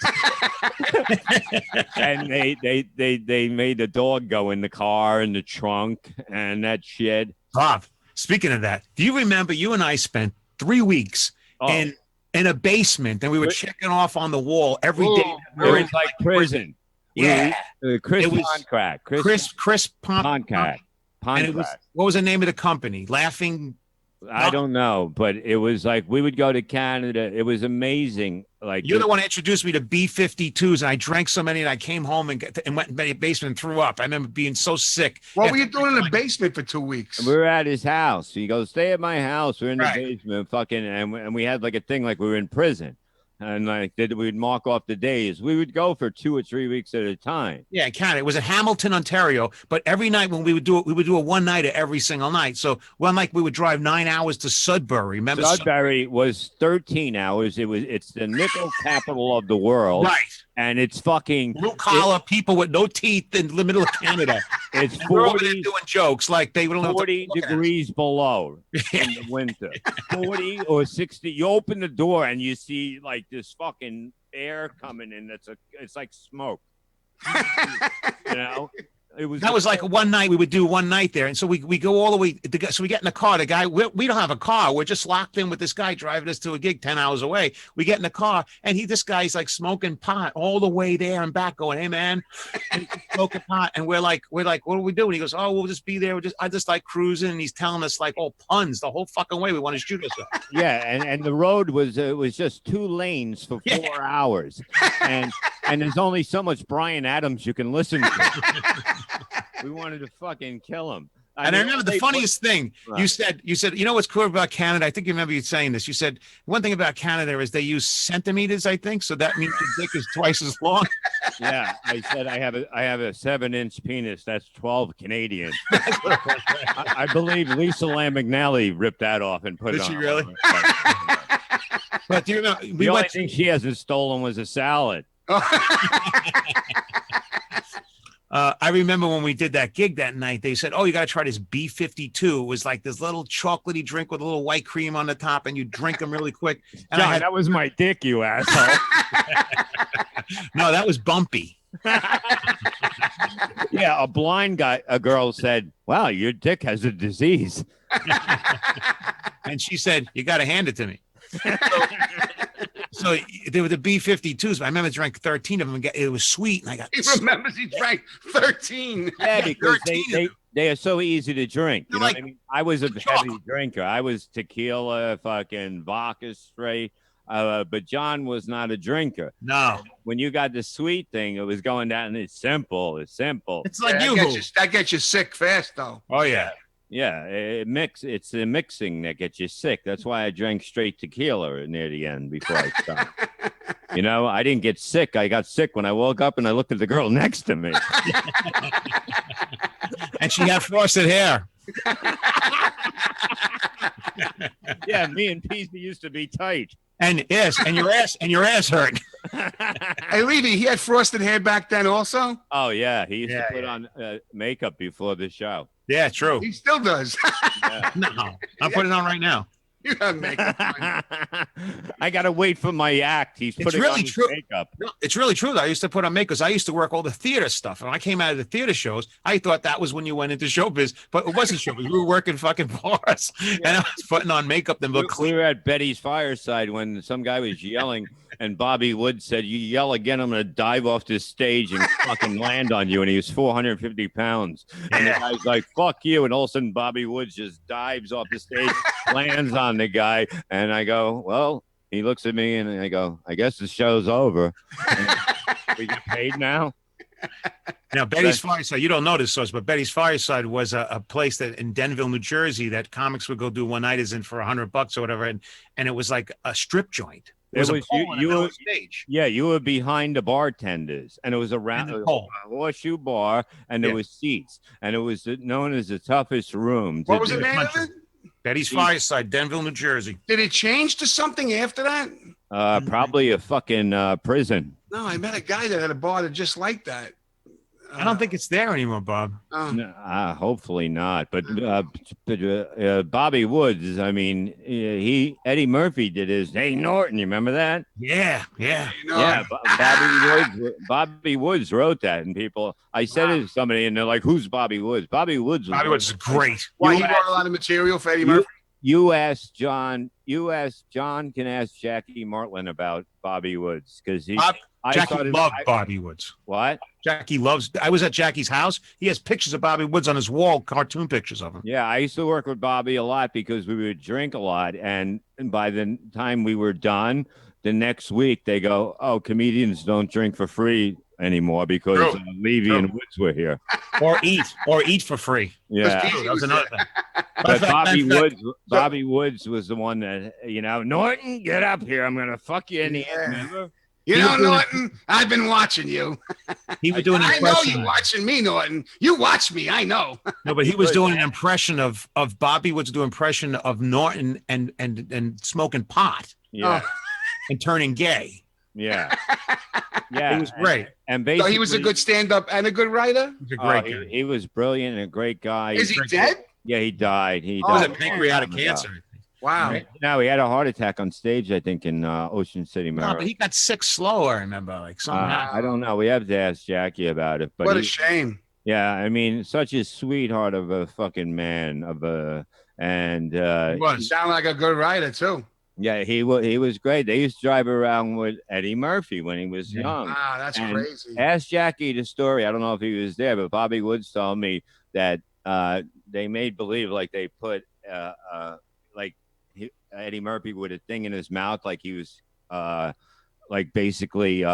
And they made the dog go in the car, in the trunk, and that shit. Bob, speaking of that, do you remember you and I spent 3 weeks in a basement, and we were checking off on the wall every day? It was like prison. Yeah. Chris Poncrack. Chris Poncrack. And it was, what was the name of the company? Laughing. I don't know, but it was like we would go to Canada. It was amazing. Like you're the one who introduced me to B-52s, and I drank so many, and I came home and went in the basement and threw up. I remember being so sick. What were you doing in the basement for 2 weeks? We were at his house. He goes, "Stay at my house." We're in the basement, fucking, and we had like a thing like we were in prison. And like we'd mark off the days. We would go for 2 or 3 weeks at a time. Yeah, Canada. It was in Hamilton, Ontario. But every night when we would do it, we would do a one-nighter every single night. So one night we would drive 9 hours to Sudbury. Remember, Sudbury was 13 hours. It's the nickel capital of the world. Right. And it's fucking blue collar people with no teeth in the middle of Canada. It's 40 we're over there doing jokes like they would 40 degrees below in the winter. 40 or 60. You open the door and you see like this fucking air coming in. It's like smoke. That was like one night we would do one night there, and so we go all the way. So we get in the car. The guy, we don't have a car. We're just locked in with this guy driving us to a gig 10 hours away. We get in the car, and this guy's like smoking pot all the way there and back, going, "Hey man, smoking pot." And we're like, "What are we doing?" He goes, "Oh, we'll just be there. I just like cruising." And he's telling us like all puns the whole fucking way. We want to shoot us up. Yeah, and the road was just 2 lanes for 4 hours, and there's only so much Bryan Adams you can listen to. We wanted to fucking kill him. I remember the funniest thing you said, you know what's cool about Canada? I think you remember you saying this. You said one thing about Canada is they use centimeters, I think. So that means your dick is twice as long. Yeah. I said, I have a 7-inch penis. That's 12 Canadian. I believe Lisa Lambignelli ripped that off and put it on. Did she really? But do you remember? The only thing she hasn't stolen was a salad. I remember when we did that gig that night, they said, "Oh, you got to try this B52." It was like this little chocolatey drink with a little white cream on the top, and you drink them really quick. And John, that was my dick, you asshole. No, that was bumpy. Yeah, a girl said, "Wow, your dick has a disease." And she said, "You got to hand it to me." So they were the B52s. I remember I drank 13 of them. It was sweet, and I got. He remembers he drank 13. Yeah, because 13 they are so easy to drink. You know like what I mean? I was a heavy drinker. I was tequila, fucking vodka straight. But John was not a drinker. No. When you got the sweet thing, it was going down. And it's simple. It's simple. It's like that gets you sick fast, though. Oh yeah. Yeah, it's the mixing that gets you sick. That's why I drank straight tequila near the end before I stopped. You know, I didn't get sick. I got sick when I woke up and I looked at the girl next to me. And she had frosted hair. Yeah, me and Peasy used to be tight. And your ass hurt. Hey, Levy, he had frosted hair back then also? Oh, yeah. He used to put on makeup before the show. Yeah, true. He still does. Yeah. No, I'm putting it on right now. You have makeup on. I got to wait for my act. He's putting really on true. makeup. No, it's really true, though. I used to put on makeup because I used to work all the theater stuff. And when I came out of the theater shows, I thought that was when you went into showbiz, but it wasn't showbiz. We were working fucking bars. Yeah. And I was putting on makeup and look clean. We were at Betty's fireside when some guy was yelling, and Bobby Wood said, "You yell again, I'm going to dive off this stage and fucking land on you." And he was 450 pounds. And the guy's like, "Fuck you." And all of a sudden, Bobby Woods just dives off the stage, lands on the guy. And I go, "Well," he looks at me and I go, "I guess the show's over." We get paid now. Now, Betty's Fireside, you don't know this source, but Betty's Fireside was a place that in Denville, New Jersey, that comics would go do one night is in for $100 or whatever. And it was like a strip joint. It was you stage. Yeah, you were behind the bartenders, and it was around a horseshoe bar, and there was seats, and it was known as the toughest room. What was the name of it? Betty's Fireside, Denville, New Jersey. Did it change to something after that? Probably a fucking prison. No, I met a guy that had a bar that just like that. I don't think it's there anymore, Bob. No, hopefully not. But Bobby Woods, I mean, Eddie Murphy did his Hey Norton. You remember that? Yeah. Yeah, Bobby Woods wrote that, and people. I said it to somebody, and they're like, "Who's Bobby Woods?" Bobby Woods is great. Why he wrote a lot of material for Eddie Murphy? You ask John. Can ask Jackie Martlin about Bobby Woods because Jackie loved Bobby Woods. What? Jackie loves. I was at Jackie's house. He has pictures of Bobby Woods on his wall, cartoon pictures of him. Yeah, I used to work with Bobby a lot because we would drink a lot, and by the time we were done, the next week they go, "Oh, comedians don't drink for free anymore because Levy and Woods were here, or eat for free." Yeah, that was another thing. But Bobby Woods was the one that Norton, get up here. I'm gonna fuck you in the head. Remember? You know, Norton, I've been watching you. He was doing. I know you watching me, Norton. You watch me. I know. No, but he was doing an impression of Bobby Woods, doing an impression of Norton and smoking pot. Yeah, and turning gay. Yeah. Yeah, he was great. And basically, so he was a good stand-up and a good writer. He was a great guy. He was brilliant and a great guy. Is he dead? Yeah, he died. He was died a pancreatic cancer. Wow. No, he had a heart attack on stage, I think, in Ocean City, Maryland. No, but he got sick slow, I remember. Like somehow. I don't know. We have to ask Jackie about it. But what a shame. Yeah, I mean, such a sweetheart of a fucking man. He was. Sound like a good writer too. Yeah, he was great. They used to drive around with Eddie Murphy when he was young. Wow, that's crazy. Ask Jackie the story. I don't know if he was there, but Bobby Woods told me that they made believe like they put Eddie Murphy with a thing in his mouth, like he was basically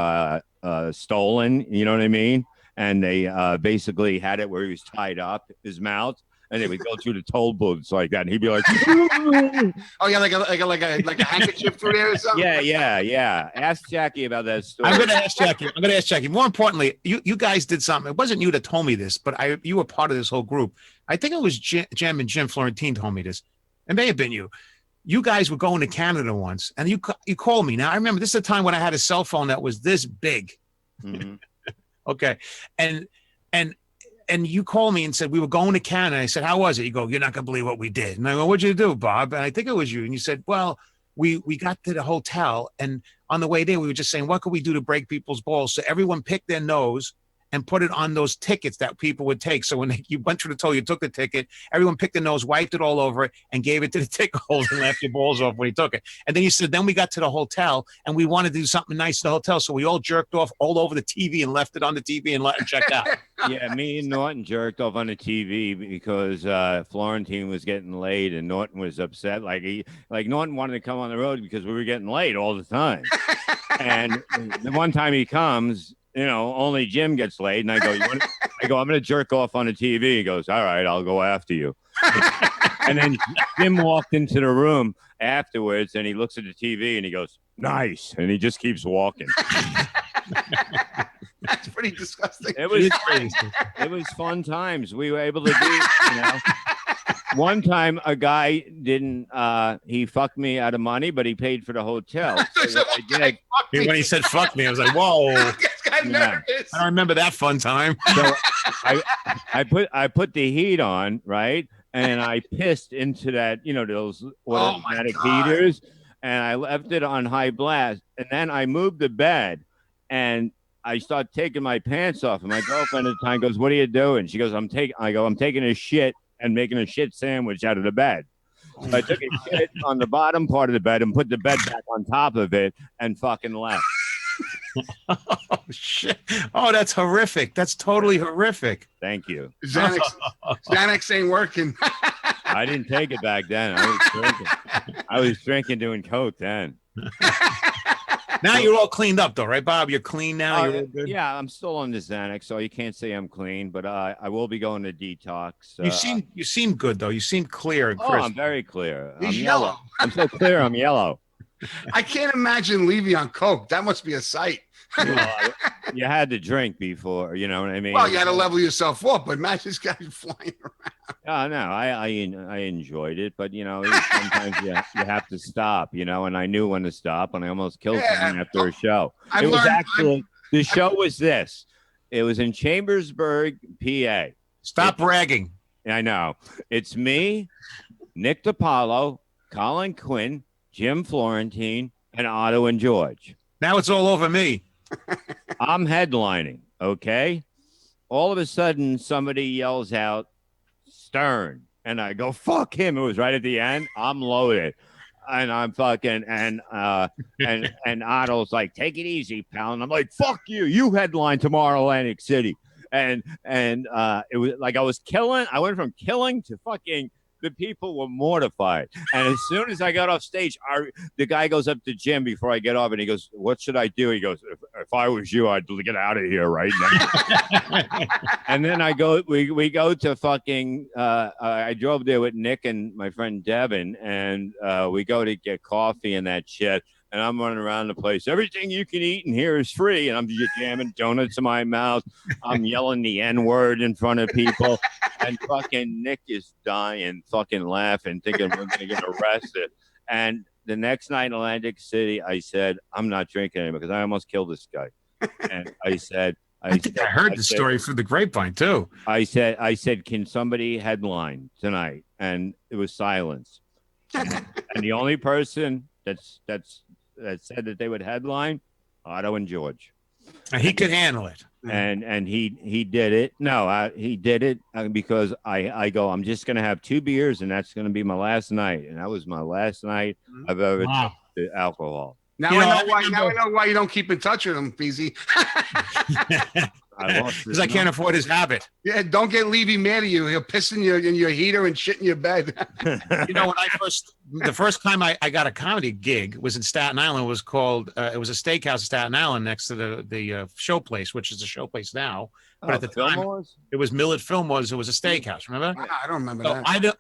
stolen. You know what I mean? And they basically had it where he was tied up his mouth. And they would go through the toll booths like that, and he'd be like, "Oh yeah, like a handkerchief through there or something." Yeah. Ask Jackie about that story. I'm going to ask Jackie. More importantly, you guys did something. It wasn't you that told me this, but you were part of this whole group. I think it was Jim and Jim Florentine told me this. It may have been you. You guys were going to Canada once, and you called me. Now I remember this is a time when I had a cell phone that was this big. Mm-hmm. Okay, and And you called me and said, we were going to Canada. I said, how was it? You go, you're not going to believe what we did. And I go, what'd you do, Bob? And I think it was you. And you said, well, we got to the hotel. And on the way there, we were just saying, what could we do to break people's balls? So everyone picked their nose and put it on those tickets that people would take. So when you went through the toll, you took the ticket, everyone picked the nose, wiped it all over it, and gave it to the ticket holder and laughed your balls off when he took it. And then you said, then we got to the hotel, and we wanted to do something nice in the hotel, so we all jerked off all over the TV and left it on the TV and checked out. Yeah, me and Norton jerked off on the TV because Florentine was getting laid, and Norton was upset. Like Norton wanted to come on the road because we were getting laid all the time. And the one time he comes, only Jim gets laid. And I go, I'm going to jerk off on the TV. He goes, all right, I'll go after you. And then Jim walked into the room afterwards and he looks at the TV and he goes, nice. And he just keeps walking. That's pretty disgusting. It was fun times. We were able to do, One time a guy didn't, he fucked me out of money, but he paid for the hotel. So I did. When he said fuck me, I was like, whoa. Yeah. I don't remember that fun time. So I put the heat on, right? And I pissed into that, those automatic heaters, and I left it on high blast. And then I moved the bed and I start taking my pants off. And my girlfriend at the time goes, what are you doing? She goes, I'm taking a shit and making a shit sandwich out of the bed. So I took a shit on the bottom part of the bed and put the bed back on top of it and fucking left. Oh, shit. Oh, that's horrific. That's totally horrific. Thank you. Xanax ain't working. I didn't take it back then. I was drinking doing coke then. Now you're all cleaned up, though, right, Bob? You're clean now. You're all good? Yeah, I'm still on the Xanax, so you can't say I'm clean, but I will be going to detox. You seem good, though. You seem clear and crisp. Oh, I'm very clear. He's I'm yellow. I'm so clear. I'm yellow. I can't imagine Levy on coke. That must be a sight. Well, you had to drink before, you know what I mean? Well, you had to level yourself up, but imagine this guy flying around. Oh, no, I enjoyed it, but, sometimes you have to stop, and I knew when to stop, and I almost killed someone after a show. The show was this. It was in Chambersburg, PA. Stop bragging. I know. It's me, Nick DiPaolo, Colin Quinn, Jim Florentine, and Otto and George. Now it's all over me. I'm headlining, okay? All of a sudden, somebody yells out, Stern. And I go, fuck him. It was right at the end. I'm loaded. And I'm fucking, and Otto's like, take it easy, pal. And I'm like, fuck you. You headline tomorrow, Atlantic City. And it was like I went from killing to fucking. The people were mortified. And as soon as I got off stage, the guy goes up to Jim before I get off and he goes, what should I do? He goes, if I was you, I'd get out of here right now. And then we go to fucking, I drove there with Nick and my friend Devin, and we go to get coffee and that shit. And I'm running around the place. Everything you can eat in here is free. And I'm just jamming donuts in my mouth. I'm yelling the N-word in front of people. And fucking Nick is dying, fucking laughing, thinking we're going to get arrested. And the next night in Atlantic City, I said, I'm not drinking anymore because I almost killed this guy. And I said, I heard the story through the grapevine, too. I said, can somebody headline tonight? And it was silence. And the only person that said that they would headline, Otto and George. And he could handle it. And he did it. No, he did it because I go, I'm just going to have 2 beers and that's going to be my last night. And that was my last night I've ever tasted alcohol. Now I know why you don't keep in touch with him, Peasy. Because I can't afford his habit. Yeah, don't get Levy mad at you. He'll piss in your heater and shit in your bed. When the first time I got a comedy gig was in Staten Island. It was called it was a steakhouse in Staten Island next to the show place, which is a show place now. But at the time, it was Millard Fillmore's. It was a steakhouse. Remember? I don't remember that.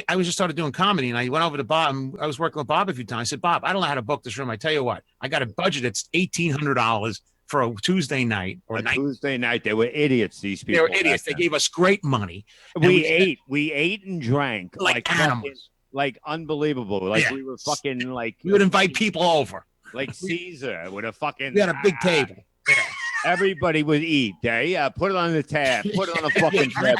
I was just started doing comedy, and I went over to Bob. I was working with Bob a few times. I said, Bob, I don't know how to book this room. I tell you what, I got a budget. It's $1,800 for a Tuesday night or Tuesday night. They were idiots. These people. They were idiots. They gave us great money. We ate and drank like animals. Like unbelievable. Like we were fucking like. We would invite people over. Like Caesar with a fucking. We had a big table. Yeah. Everybody would eat. Yeah, put it on the tab. Put it on the fucking tab.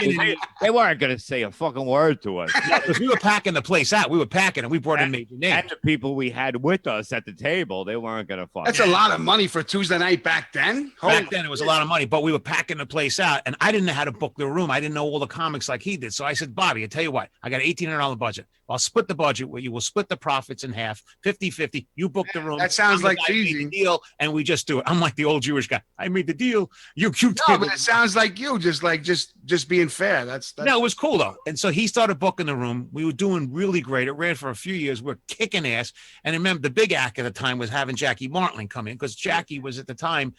They weren't going to say a fucking word to us. Because we were packing the place out. We were packing and we brought in major names. And the people we had with us at the table, they weren't going to fuck. That's a lot of money for Tuesday night back then. Back then, it was a lot of money, but we were packing the place out, and I didn't know how to book the room. I didn't know all the comics like he did. So I said, Bobby, I tell you what, I got an $1,800 budget. I'll split the budget with you. We'll split the profits in half, 50-50. You book the room. That sounds like easy. Deal, and we just do it. I'm like the old Jewish guy. I made the deal. You no, but it sounds like you just being fair. That's no, it was cool though. And so he started booking the room. We were doing really great. It ran for a few years. We're kicking ass. And remember, the big act at the time was having Jackie Martling come in because Jackie was at the time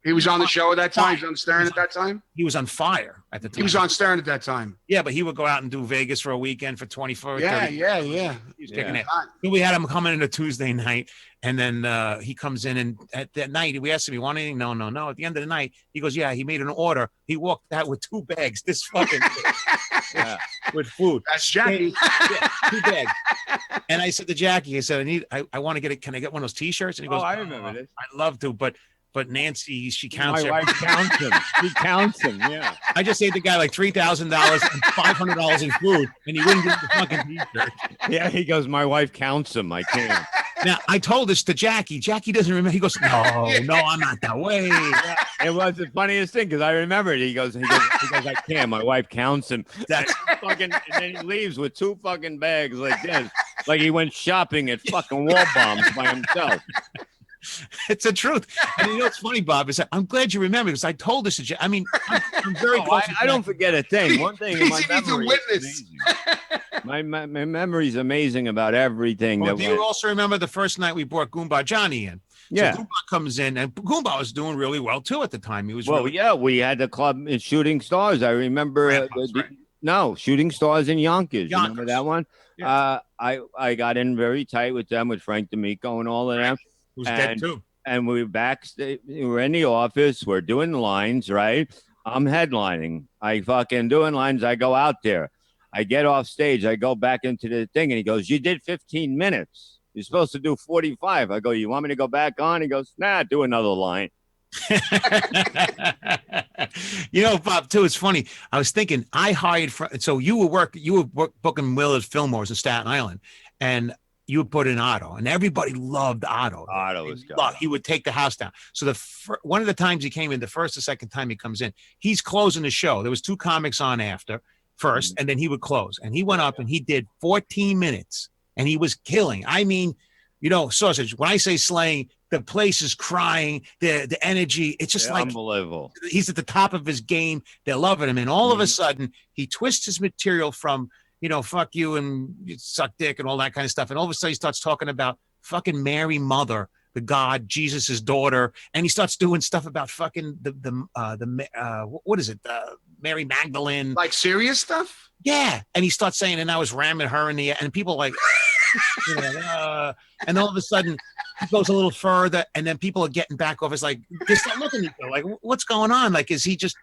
he was on the show at that time. He was on Stern at that time. He was on fire at the time. He was on Stern at that time. Yeah, but he would go out and do Vegas for a weekend for 24. Yeah. He was kicking it. So we had him come in a Tuesday night, and then he comes in, and at that night we asked him, "You want anything?" No. At the end of the night, he goes, "Yeah." He made an order. He walked out with 2 bags. This fucking with food. That's Jackie. 2 bags. And I said to Jackie, I said, I want to get it. Can I get one of those T-shirts? And he goes, I remember this. I'd love to, but Nancy, she counts. My wife counts him. She counts him. Yeah. I just gave the guy like $3,000 and $500 in food, and he wouldn't get the fucking T-shirt. Yeah, he goes, my wife counts him. I can't. Now I told this to Jackie. Jackie doesn't remember. He goes, no, I'm not that way. Yeah, it was the funniest thing because I remember it. He goes, I can't. My wife counts him. That's fucking, and then he leaves with 2 fucking bags like this, like he went shopping at fucking Wall Bombs by himself. It's the truth. And you know what's funny, Bob, is that I'm glad you remember because I told this to Jackie. I mean, I'm very close. I don't forget a thing. One thing in my He's a memory. witness. My memory's amazing about everything. Well, do you also remember the first night we brought Goomba Johnny in? Yeah. So Goomba comes in, and Goomba was doing really well too at the time. He was we had the club in Shooting Stars. I remember. No, Shooting Stars in Yonkers. You remember that one? Yeah. I got in very tight with them, with Frank D'Amico and all of them. Who's dead too. And we were backstage. We were in the office. We're doing lines, right? I'm headlining. I fucking doing lines. I go out there. I get off stage. I go back into the thing, and he goes, "You did 15 minutes. You're supposed to do 45." I go, "You want me to go back on?" He goes, "Nah, do another line." You know, Bob, too, it's funny. I was thinking, I hired so you were booking Willard Fillmore's in Staten Island, and you would put in Otto, and everybody loved Otto. Otto was good. He would take the house down. So one of the times he came in, the first or second time he comes in, he's closing the show. There was 2 comics on after first, and then he would close. And he went up and he did 14 minutes, and he was killing. I mean, you know, Sausage, when I say slaying, the place is crying, the energy, it's just like unbelievable. He's at the top of his game. They're loving him. And all of a sudden, he twists his material from, you know, fuck you and you suck dick and all that kind of stuff. And all of a sudden he starts talking about fucking Mary Mother, the God, Jesus's daughter. And he starts doing stuff about fucking what is it? Mary Magdalene. Like serious stuff? Yeah. And he starts saying, and I was ramming her in the, and people like, you know, and all of a sudden he goes a little further, and then people are getting back off. It's like, they start looking at each other like, what's going on? Like, is he just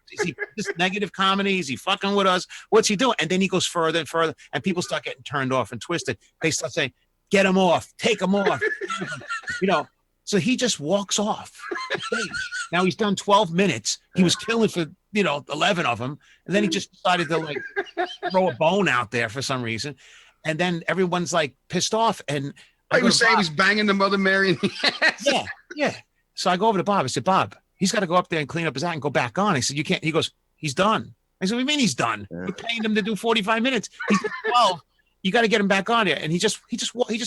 negative comedy? Is he fucking with us? What's he doing? And then he goes further and further, and people start getting turned off and twisted. They start saying, get him off, take him off, you know. So he just walks off the stage. Now he's done 12 minutes. He was killing for, 11 of them. And then he just decided to like throw a bone out there for some reason. And then everyone's like pissed off. And I was saying he's banging the Mother Mary in the ass. Yeah. So I go over to Bob. I said, Bob, he's got to go up there and clean up his act and go back on. I said, you can't. He goes, he's done. I said, what do you mean he's done? We're paying him to do 45 minutes. He's 12. You got to get him back on here. And he just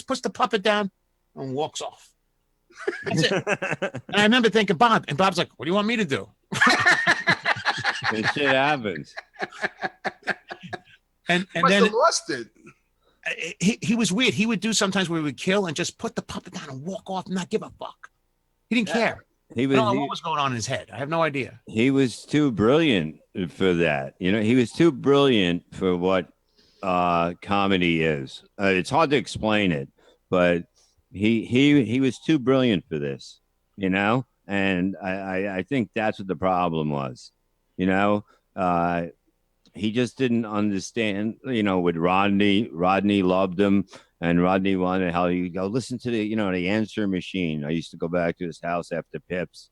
puts the puppet down and walks off. That's it. And I remember thinking, Bob, and Bob's like, what do you want me to do? This shit happens. And then lost it. He was weird. He would do sometimes where we would kill and just put the puppet down and walk off and not give a fuck. He didn't care. I don't know what was going on in his head. I have no idea. He was too brilliant for that. He was too brilliant for what comedy is. It's hard to explain it, but he was too brilliant for this, and I think that's what the problem was. He just didn't understand, with Rodney loved him, and Rodney wanted how you go listen to the, the answer machine. I used to go back to his house after Pips,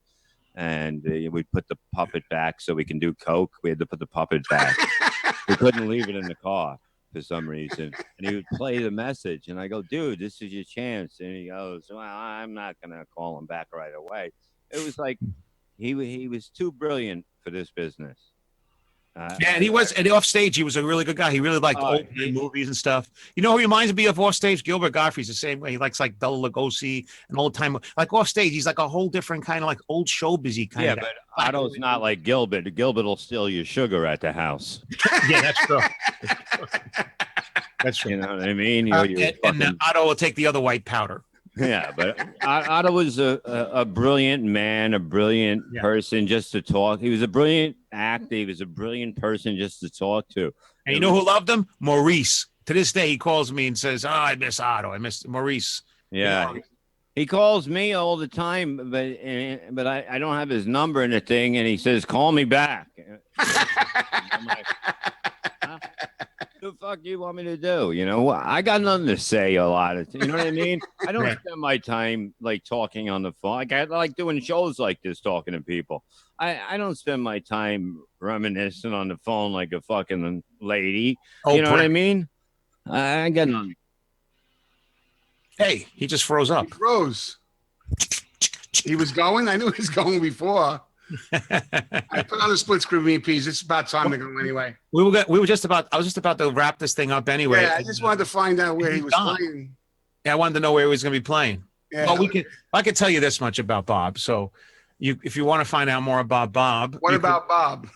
and we'd put the puppet back so we can do coke. We had to put the puppet back. We couldn't leave it in the car for some reason. And he would play the message, and I go, dude, this is your chance. And he goes, well, I'm not gonna call him back right away. It was like he was too brilliant for this business. And he was, and off stage, he was a really good guy. He really liked old movies and stuff. You know who reminds me of off stage? Gilbert Gottfried's the same way. He likes like Bela Lugosi and old time. Like off stage, he's like a whole different kind of like old showbizy kind of guy. But Otto's not like Gilbert. Gilbert will steal your sugar at the house. Yeah, that's true. That's true. You know what I mean? And Otto will take the other white powder. Yeah, but Otto was a brilliant man, a brilliant person just to talk. He was a brilliant actor. He was a brilliant person just to talk to. And you know who loved him? Maurice. To this day, he calls me and says, "Oh, I miss Otto. I miss Maurice." Yeah, you know? He calls me all the time, but I don't have his number in the thing, and he says, "Call me back." I'm like, huh? The fuck you want me to do? You know, I got nothing to say a lot of, you know what I mean? I don't spend my time like talking on the phone. Like I like doing shows like this, talking to people. I don't spend my time reminiscing on the phone like a fucking lady. You know what I mean? I got nothing. Hey, he just froze up. He froze. He was going. I knew he was going before. I put on the split screen VPs. It's about time to go anyway. I was just about to wrap this thing up anyway. Yeah, I just wanted to find out where he was playing. Yeah, I wanted to know where he was going to be playing. Yeah. Well, I could tell you this much about Bob. So, if you want to find out more about Bob, what about Bob?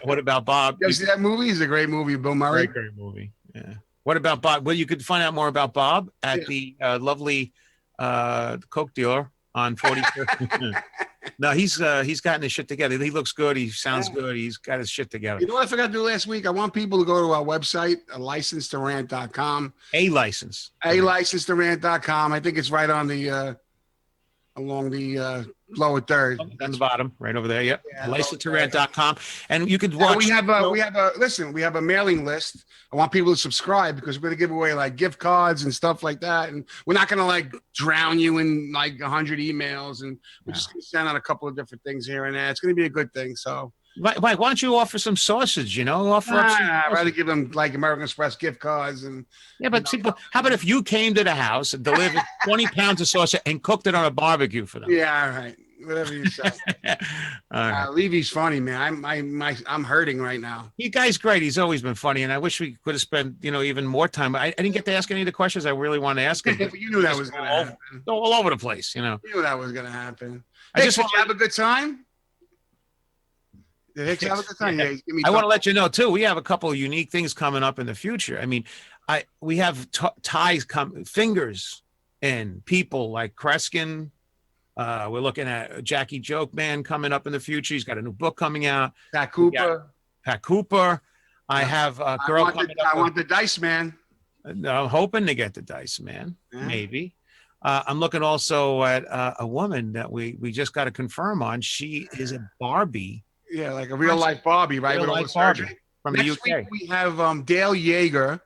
What about Bob? You see that movie? It's a great movie, Bill Murray. Great movie. Yeah. What about Bob? Well, you could find out more about Bob at the lovely Coke dealer on 45th. No, he's gotten his shit together. He looks good. He sounds good. He's got his shit together. You know what I forgot to do last week? I want people to go to our website, licensetorant.com. A license to rant.com. I think it's right on the along the lower third. On the bottom, right over there. Yep. Yeah, licensetorant.com. And you could watch. We have a mailing list. I want people to subscribe because we're going to give away like gift cards and stuff like that. And we're not going to like drown you in like 100 emails. And we're just going to send out a couple of different things here and there. It's going to be a good thing. So, Mike, why don't you offer some sausage? You know, I'd rather give them like American Express gift cards and. Yeah, but how about if you came to the house and delivered 20 pounds of sausage and cooked it on a barbecue for them? Yeah, all right. Whatever you say. Levy's funny, man. I'm hurting right now. You guy's great. He's always been funny, and I wish we could have spent even more time. I didn't get to ask any of the questions I really want to ask him. You knew that was going to happen. All over the place, You knew that was going to happen. Did you have a good time? Did Hix have a good time? Yeah, I want to let you know too. We have a couple of unique things coming up in the future. I mean, we have ties fingers and people like Kreskin. We're looking at Jackie Joke Man coming up in the future. He's got a new book coming out. Pat Cooper. I have a girl coming up. I want the Dice Man. I'm hoping to get the Dice Man, maybe. I'm looking also at a woman that we just got to confirm on. She is a Barbie. Yeah, like a real life Barbie, right? Real life Barbie from the UK. Week we have Dale Yeager.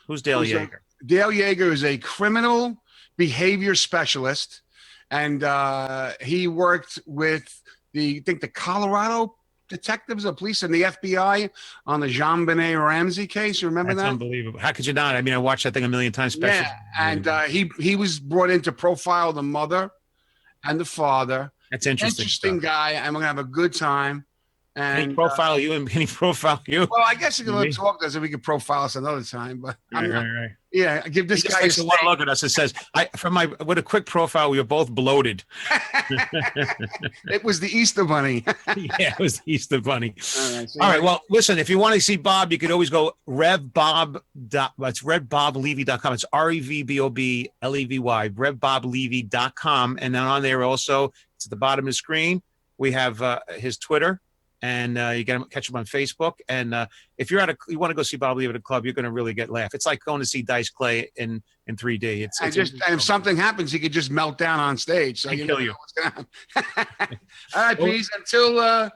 Who's Dale Yeager? Dale Yeager is a criminal behavior specialist. And he worked with the Colorado detectives or police and the FBI on the JonBenet Ramsey case. You remember that? That's unbelievable. How could you not? I mean, I watched that thing a million times. Yeah, and he was brought in to profile the mother and the father. That's interesting. Interesting guy, and we're going to have a good time. And can he profile you and can he profile you? Well, I guess you can talk to us and we could profile us another time. But right. Yeah, give this guy a one look at us. It says, with a quick profile, we were both bloated. It was the Easter Bunny. Yeah, it was the Easter Bunny. All right. Well, listen, if you want to see Bob, you could always go RevBob. It's RevBobLevy.com. It's RevBoblevy, RevBobLevy.com. And then on there also, it's at the bottom of the screen. We have his Twitter. And you can catch him on Facebook. And if you want to go see Bob Levy at a club, you're going to really get laugh. It's like going to see Dice Clay in 3D. And if something happens, he could just melt down on stage. So you kill you. What's going to happen. All right, please. Until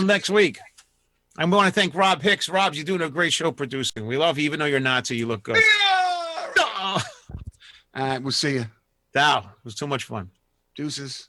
next week. I want to thank Rob Hix. Rob, you're doing a great show producing. We love you, even though you're Nazi. You look good. All right, we'll see you. Dow, it was too much fun. Deuces.